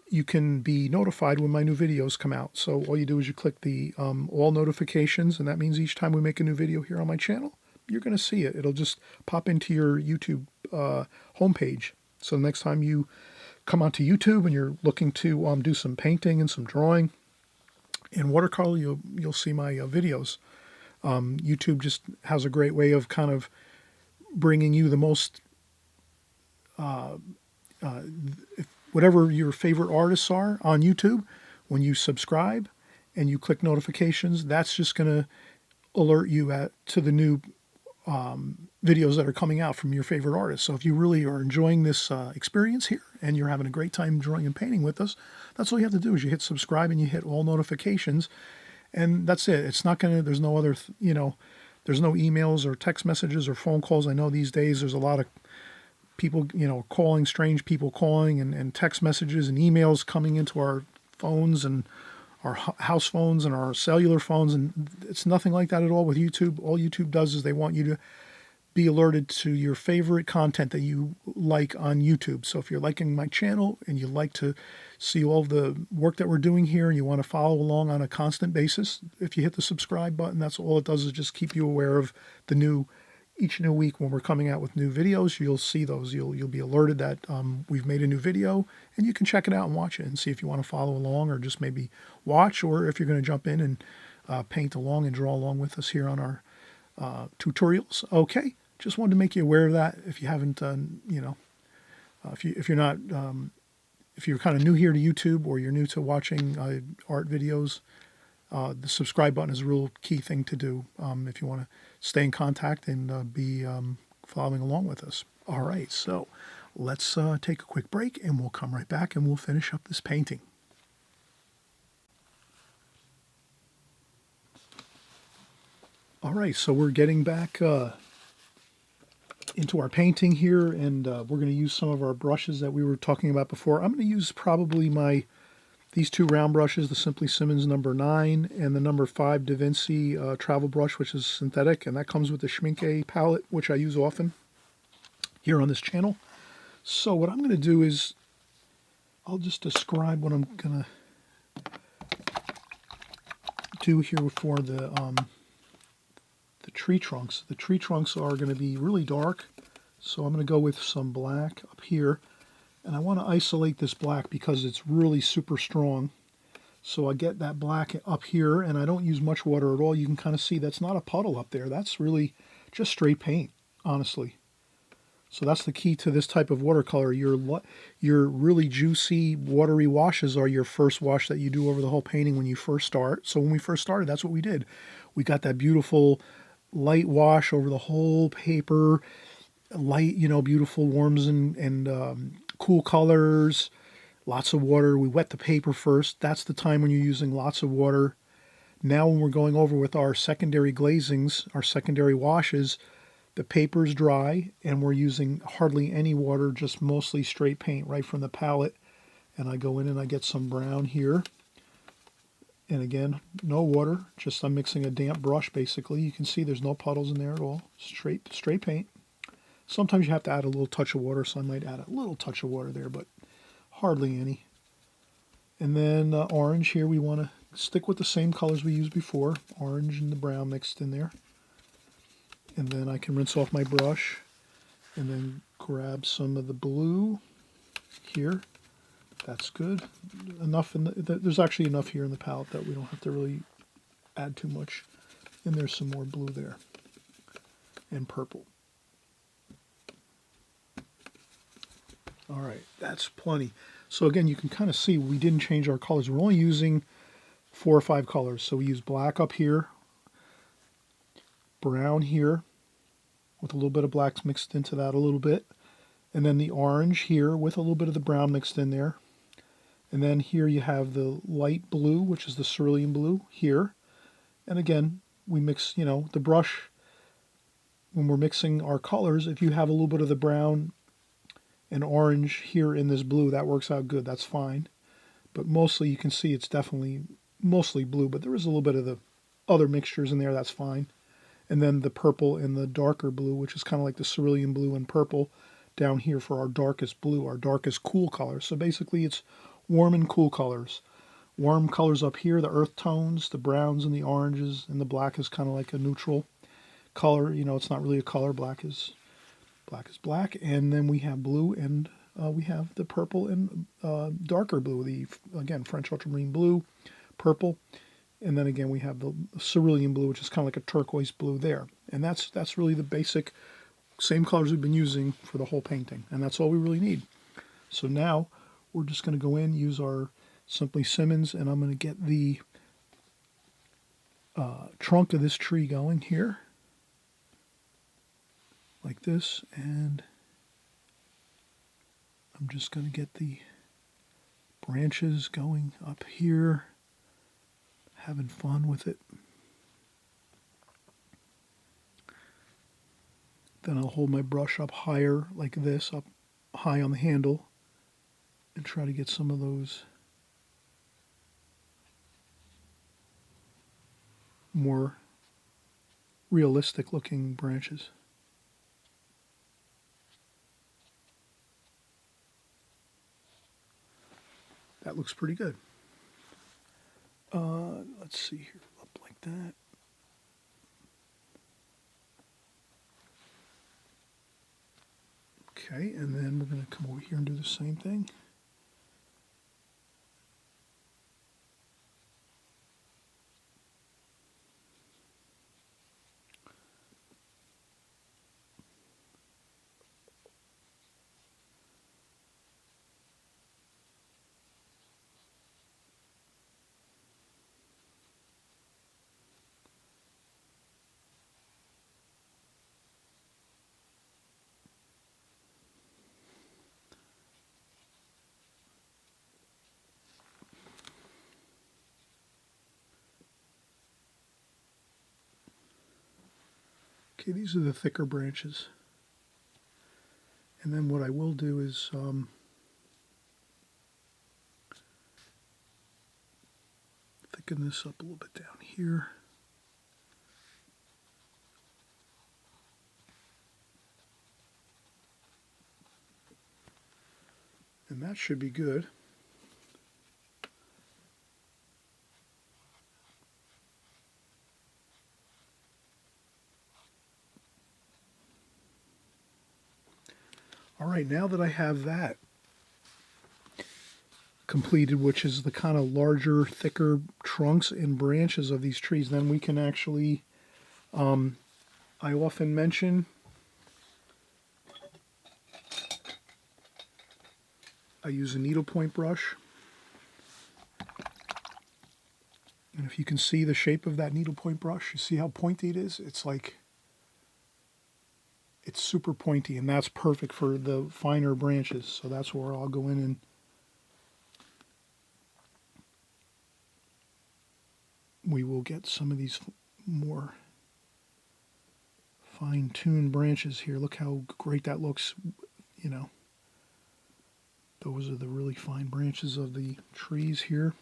you can be notified when my new videos come out. So all you do is you click the all notifications, and that means each time we make a new video here on my channel, you're going to see it. It'll just pop into your YouTube homepage. So the next time you come onto YouTube and you're looking to do some painting and some drawing in watercolor, you'll see my videos. YouTube just has a great way of kind of bringing you the most whatever your favorite artists are on YouTube, when you subscribe and you click notifications, that's just going to alert you to the new videos that are coming out from your favorite artists. So if you really are enjoying this experience here and you're having a great time drawing and painting with us, that's all you have to do is you hit subscribe and you hit all notifications, and that's it. It's not going to, there's no other, there's no emails or text messages or phone calls. I know these days there's a lot of people, calling, strange people calling, and text messages and emails coming into our phones and our house phones and our cellular phones, and it's nothing like that at all with YouTube. All YouTube does is they want you to be alerted to your favorite content that you like on YouTube. So if you're liking my channel and you like to see all of the work that we're doing here and you want to follow along on a constant basis, if you hit the subscribe button, that's all it does is just keep you aware of each new week when we're coming out with new videos. You'll see those. You'll be alerted that we've made a new video, and you can check it out and watch it and see if you want to follow along or just maybe watch, or if you're going to jump in and paint along and draw along with us here on our tutorials. Okay, just wanted to make you aware of that. If you haven't done, if you're not, if you're kind of new here to YouTube or you're new to watching art videos, the subscribe button is a real key thing to do if you want to stay in contact and be following along with us. All right, so let's take a quick break and we'll come right back and we'll finish up this painting. All right, so we're getting back into our painting here, and we're going to use some of our brushes that we were talking about before. I'm going to use probably these two round brushes, the Simply Simmons number 9 and the number 5 Da Vinci travel brush, which is synthetic, and that comes with the Schmincke palette, which I use often here on this channel. So what I'm going to do is I'll just describe what I'm going to do here for the tree trunks. The tree trunks are going to be really dark, so I'm going to go with some black up here. And I want to isolate this black because it's really super strong. So I get that black up here, and I don't use much water at all. You can kind of see that's not a puddle up there. That's really just straight paint, honestly. So that's the key to this type of watercolor. Your really juicy, watery washes are your first wash that you do over the whole painting when you first start. So when we first started, that's what we did. We got that beautiful light wash over the whole paper, light, beautiful warms and cool colors, lots of water. We wet the paper first. That's the time when you're using lots of water. Now when we're going over with our secondary glazings, our secondary washes, the paper's dry and we're using hardly any water, just mostly straight paint right from the palette. And I go in and I get some brown here. And again, no water, just I'm mixing a damp brush basically. You can see there's no puddles in there at all, straight paint. Sometimes you have to add a little touch of water, so I might add a little touch of water there, but hardly any. And then orange here, we want to stick with the same colors we used before, orange and the brown mixed in there. And then I can rinse off my brush and then grab some of the blue here. That's good. Enough there's actually enough here in the palette that we don't have to really add too much. And there's some more blue there and purple. All right, that's plenty. So again, you can kind of see we didn't change our colors. We're only using 4 or 5 colors. So we use black up here, brown here, with a little bit of blacks mixed into that a little bit, and then the orange here with a little bit of the brown mixed in there. And then here you have the light blue, which is the cerulean blue here. And again, we mix, the brush, when we're mixing our colors, if you have a little bit of the brown and orange here in this blue, that works out good, that's fine. But mostly you can see it's definitely mostly blue, but there is a little bit of the other mixtures in there, that's fine. And then the purple and the darker blue, which is kind of like the cerulean blue and purple down here for our darkest blue, our darkest cool colors. So basically it's warm and cool colors. Warm colors up here, the earth tones, the browns and the oranges, and the black is kind of like a neutral color. It's not really a color, black is black. And then we have blue, and we have the purple and darker blue, again, French ultramarine blue, purple, and then again we have the cerulean blue, which is kind of like a turquoise blue there. And that's really the basic same colors we've been using for the whole painting, and that's all we really need. So now we're just going to go in, use our Simply Simmons, and I'm going to get the trunk of this tree going here, like this, and I'm just going to get the branches going up here, having fun with it. Then I'll hold my brush up higher like this, up high on the handle, and try to get some of those more realistic looking branches. That looks pretty good. Let's see here, up like that. Okay, and then we're going to come over here and do the same thing. Okay, these are the thicker branches. And then what I will do is thicken this up a little bit down here. And that should be good. All right, now that I have that completed, which is the kind of larger, thicker trunks and branches of these trees, then we can actually, I often mention, I use a needlepoint brush. And if you can see the shape of that needlepoint brush, you see how pointy it is? It's like, it's super pointy, and that's perfect for the finer branches. So that's where I'll go in and we will get some of these more fine-tuned branches here. Look how great that looks, you know. Those are the really fine branches of the trees here.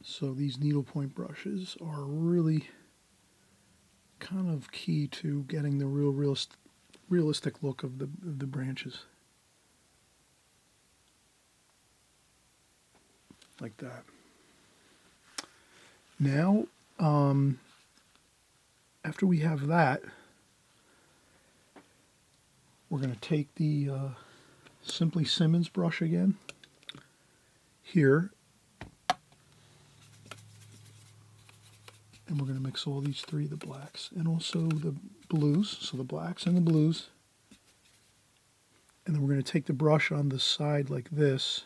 So these needlepoint brushes are really kind of key to getting the realistic look of the branches. Like that. Now, after we have that, we're going to take the Simply Simmons brush again here, and we're going to mix all these three, the blacks and also the blues, so the blacks and the blues, and then we're going to take the brush on the side like this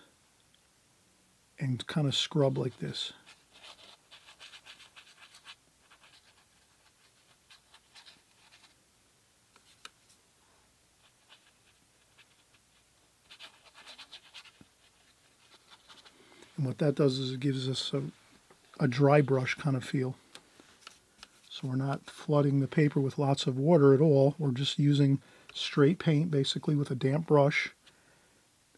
and kind of scrub like this. And what that does is it gives us a dry brush kind of feel. So we're not flooding the paper with lots of water at all. We're just using straight paint basically with a damp brush.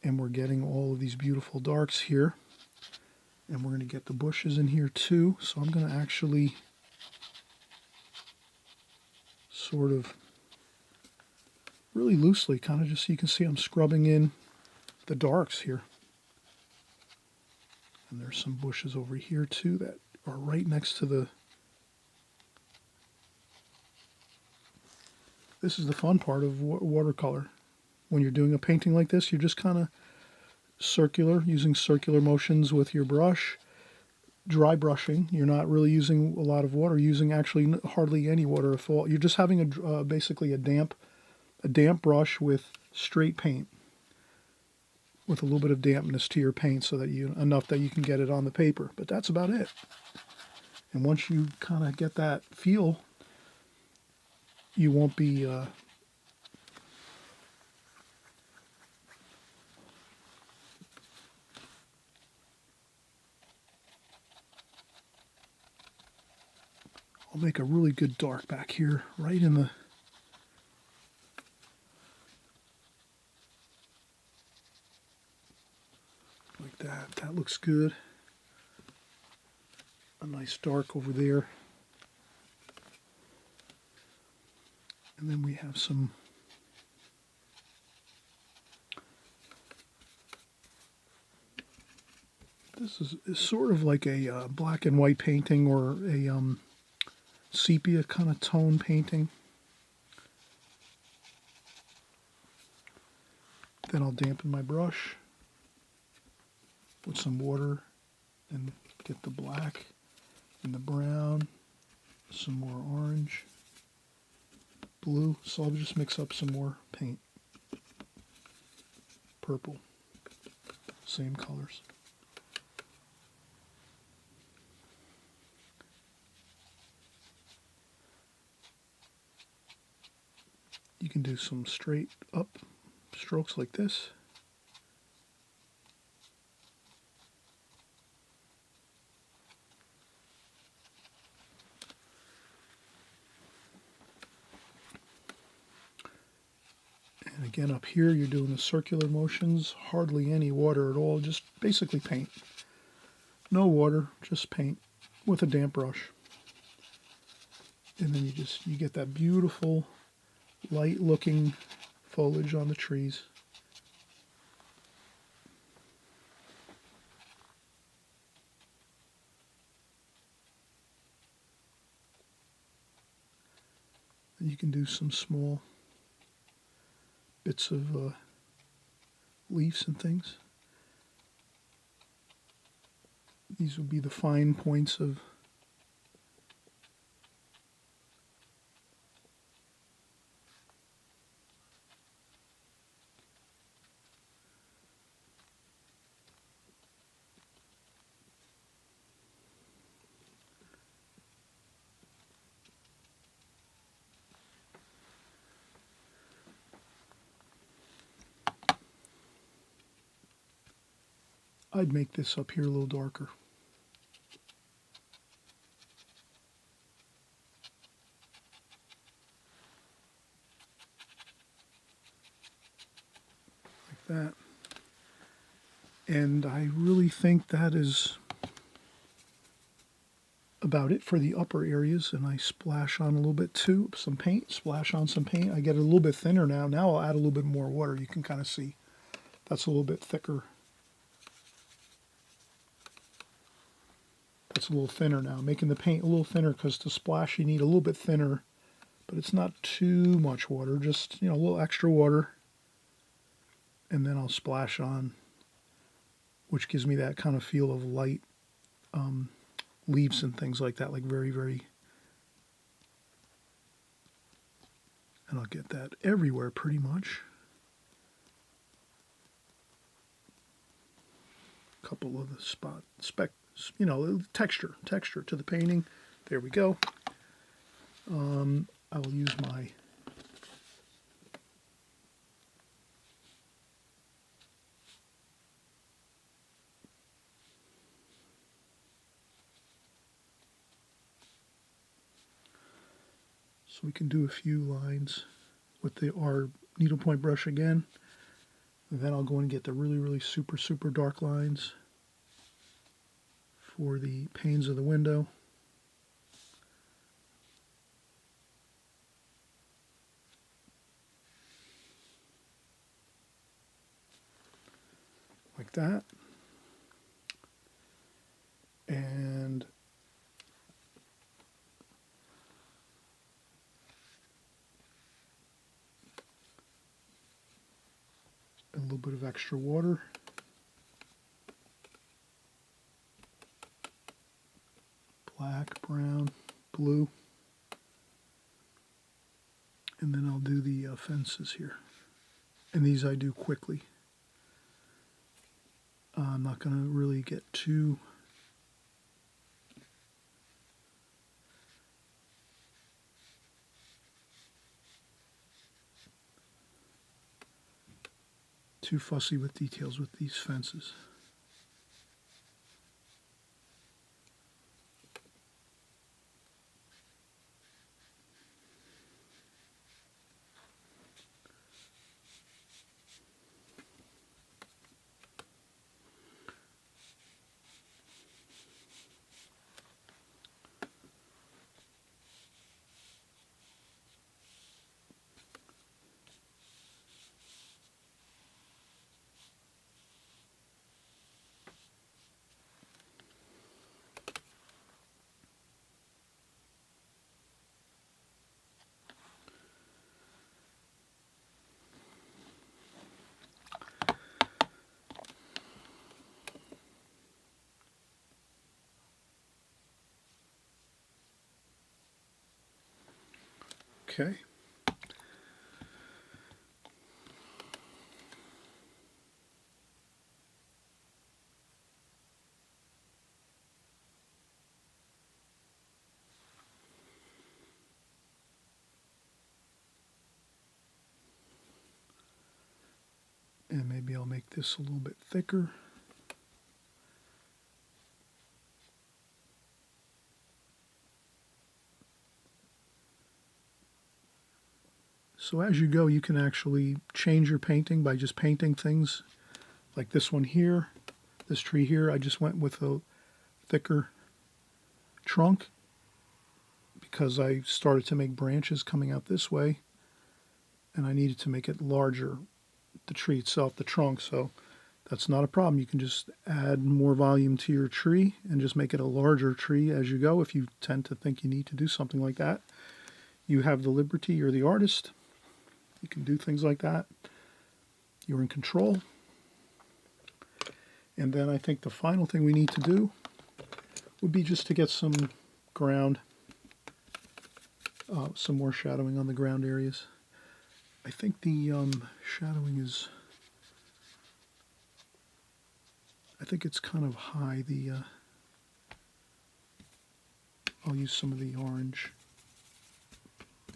And we're getting all of these beautiful darks here. And we're going to get the bushes in here too. So I'm going to actually sort of really loosely, kind of just so you can see I'm scrubbing in the darks here. And there's some bushes over here too that are right next to the... This is the fun part of watercolor. When you're doing a painting like this, you're just kind of using circular motions with your brush. Dry brushing. You're not really using a lot of water, using actually hardly any water at all. You're just having basically a damp brush with straight paint, with a little bit of dampness to your paint, so that enough that you can get it on the paper. But that's about it. And once you kind of get that feel, you won't be I'll make a really good dark back here, right in the... Like that. That looks good. A nice dark over there. And then we have some... This is sort of like a black and white painting, or a sepia kind of tone painting. Then I'll dampen my brush with some water and get the black and the brown, some more orange, blue. So I'll just mix up some more paint. Purple, same colors. You can do some straight up strokes like this. And again, up here, you're doing the circular motions, hardly any water at all, just basically paint. No water, just paint with a damp brush. And then you get that beautiful, light-looking foliage on the trees. And you can do some small bits of leaves and things. These will be the fine points of I'd make this up here a little darker. Like that. And I really think that is about it for the upper areas. And I splash on a little bit too, some paint, splash on some paint. I get it a little bit thinner now. Now I'll add a little bit more water. You can kind of see that's a little bit thicker. That's a little thinner now, making the paint a little thinner, because to splash you need a little bit thinner, but it's not too much water, just, a little extra water. And then I'll splash on, which gives me that kind of feel of light leaves and things like that, like very, very... And I'll get that everywhere pretty much. A couple of the texture to the painting. There we go. I will use my so we can do a few lines with our needlepoint brush again. And then I'll go and get the really, really super, super dark lines for the panes of the window. that. And a little bit of extra water. Black, brown, blue. And then I'll do the fences here. And these I do quickly. I'm not going to really get too fussy with details with these fences. Okay. And maybe I'll make this a little bit thicker. So as you go, you can actually change your painting by just painting things. Like this one here, this tree here, I just went with a thicker trunk because I started to make branches coming out this way, and I needed to make it larger, the tree itself, the trunk, so that's not a problem. You can just add more volume to your tree and just make it a larger tree as you go if you tend to think you need to do something like that. You have the liberty, you're the artist. You can do things like that. You're in control. And then I think the final thing we need to do would be just to get some ground, some more shadowing on the ground areas. I think the shadowing is, I think it's kind of high. I'll use some of the orange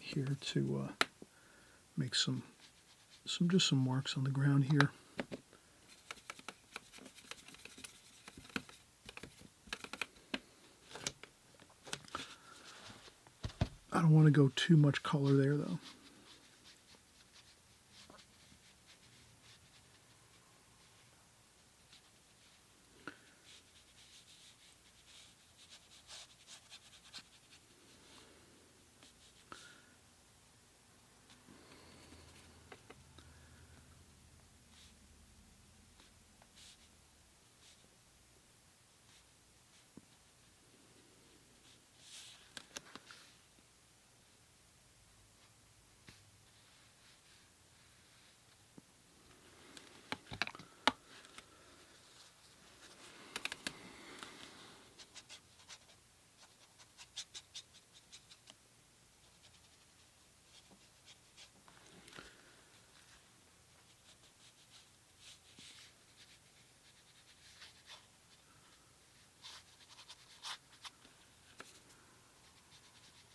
here to make some marks on the ground here. I don't want to go too much color there though.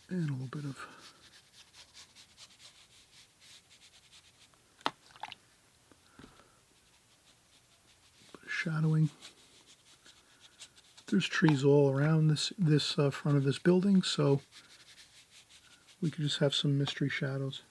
And a little bit of shadowing. There's trees all around this front of this building, so we could just have some mystery shadows.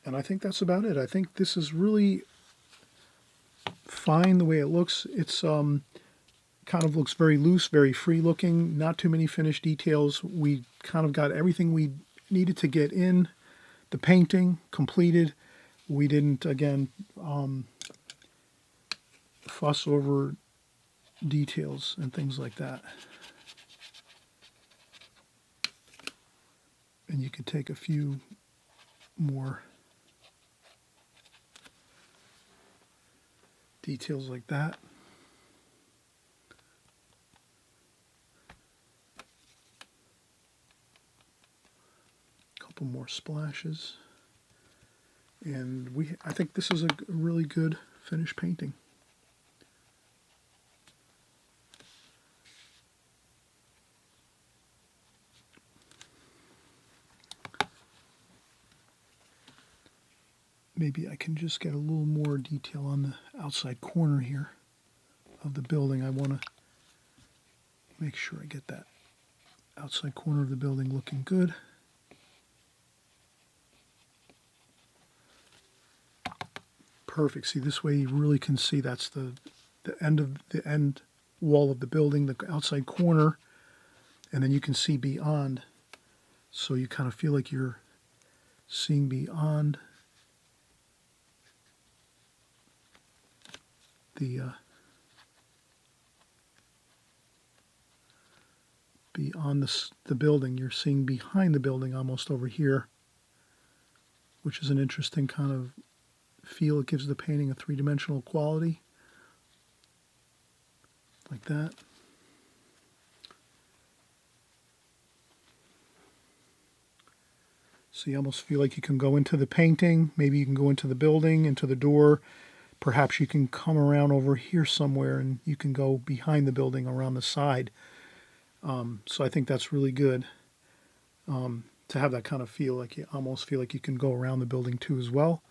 And I think that's about it. I think this is really fine the way it looks. It's kind kind of looks very loose, very free looking, not too many finished details. We kind of got everything we needed to get in. The painting completed. We didn't, again, fuss over details and things like that. And you could take a few more details like that. A couple more splashes. And I think this is a really good finished painting. Maybe I can just get a little more detail on the outside corner here of the building. I want to make sure I get that outside corner of the building looking good. Perfect. See, this way you really can see that's the end wall of the building, the outside corner, and then you can see beyond. So you kind of feel like you're seeing beyond the building. You're seeing behind the building almost over here, which is an interesting kind of feel. It gives the painting a three-dimensional quality, like that. So you almost feel like you can go into the painting, maybe you can go into the building, into the door. Perhaps you can come around over here somewhere and you can go behind the building around the side. So I think that's really good to have that kind of feel, like you almost feel like you can go around the building too as well.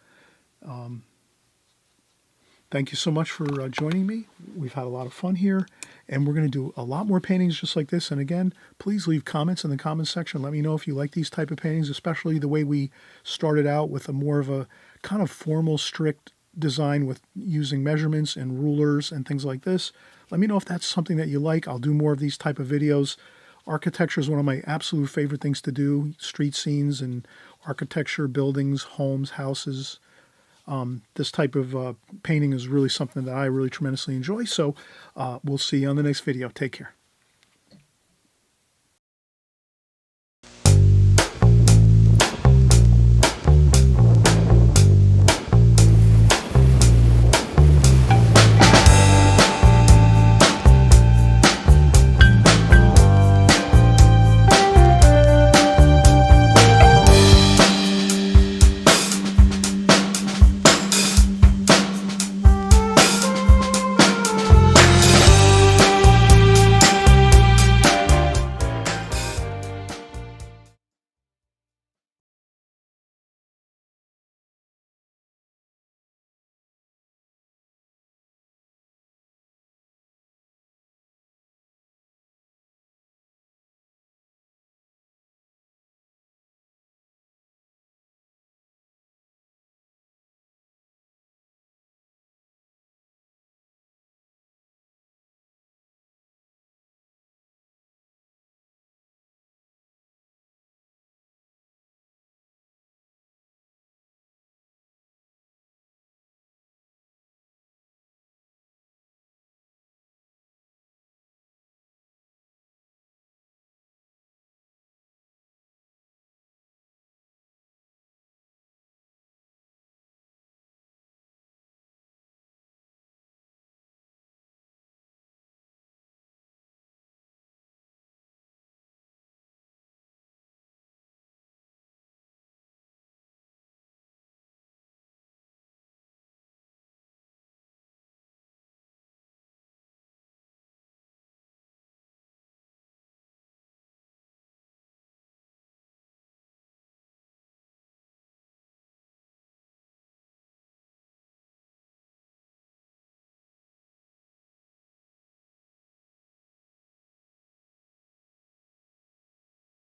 Thank you so much for joining me. We've had a lot of fun here, and we're going to do a lot more paintings just like this. And again, please leave comments in the comments section. Let me know if you like these type of paintings, especially the way we started out with a more of a kind of formal, strict design with using measurements and rulers and things like this. Let me know if that's something that you like. I'll do more of these type of videos. Architecture is one of my absolute favorite things to do. Street scenes and architecture, buildings, homes, houses. This type of painting is really something that I really tremendously enjoy. So we'll see you on the next video. Take care.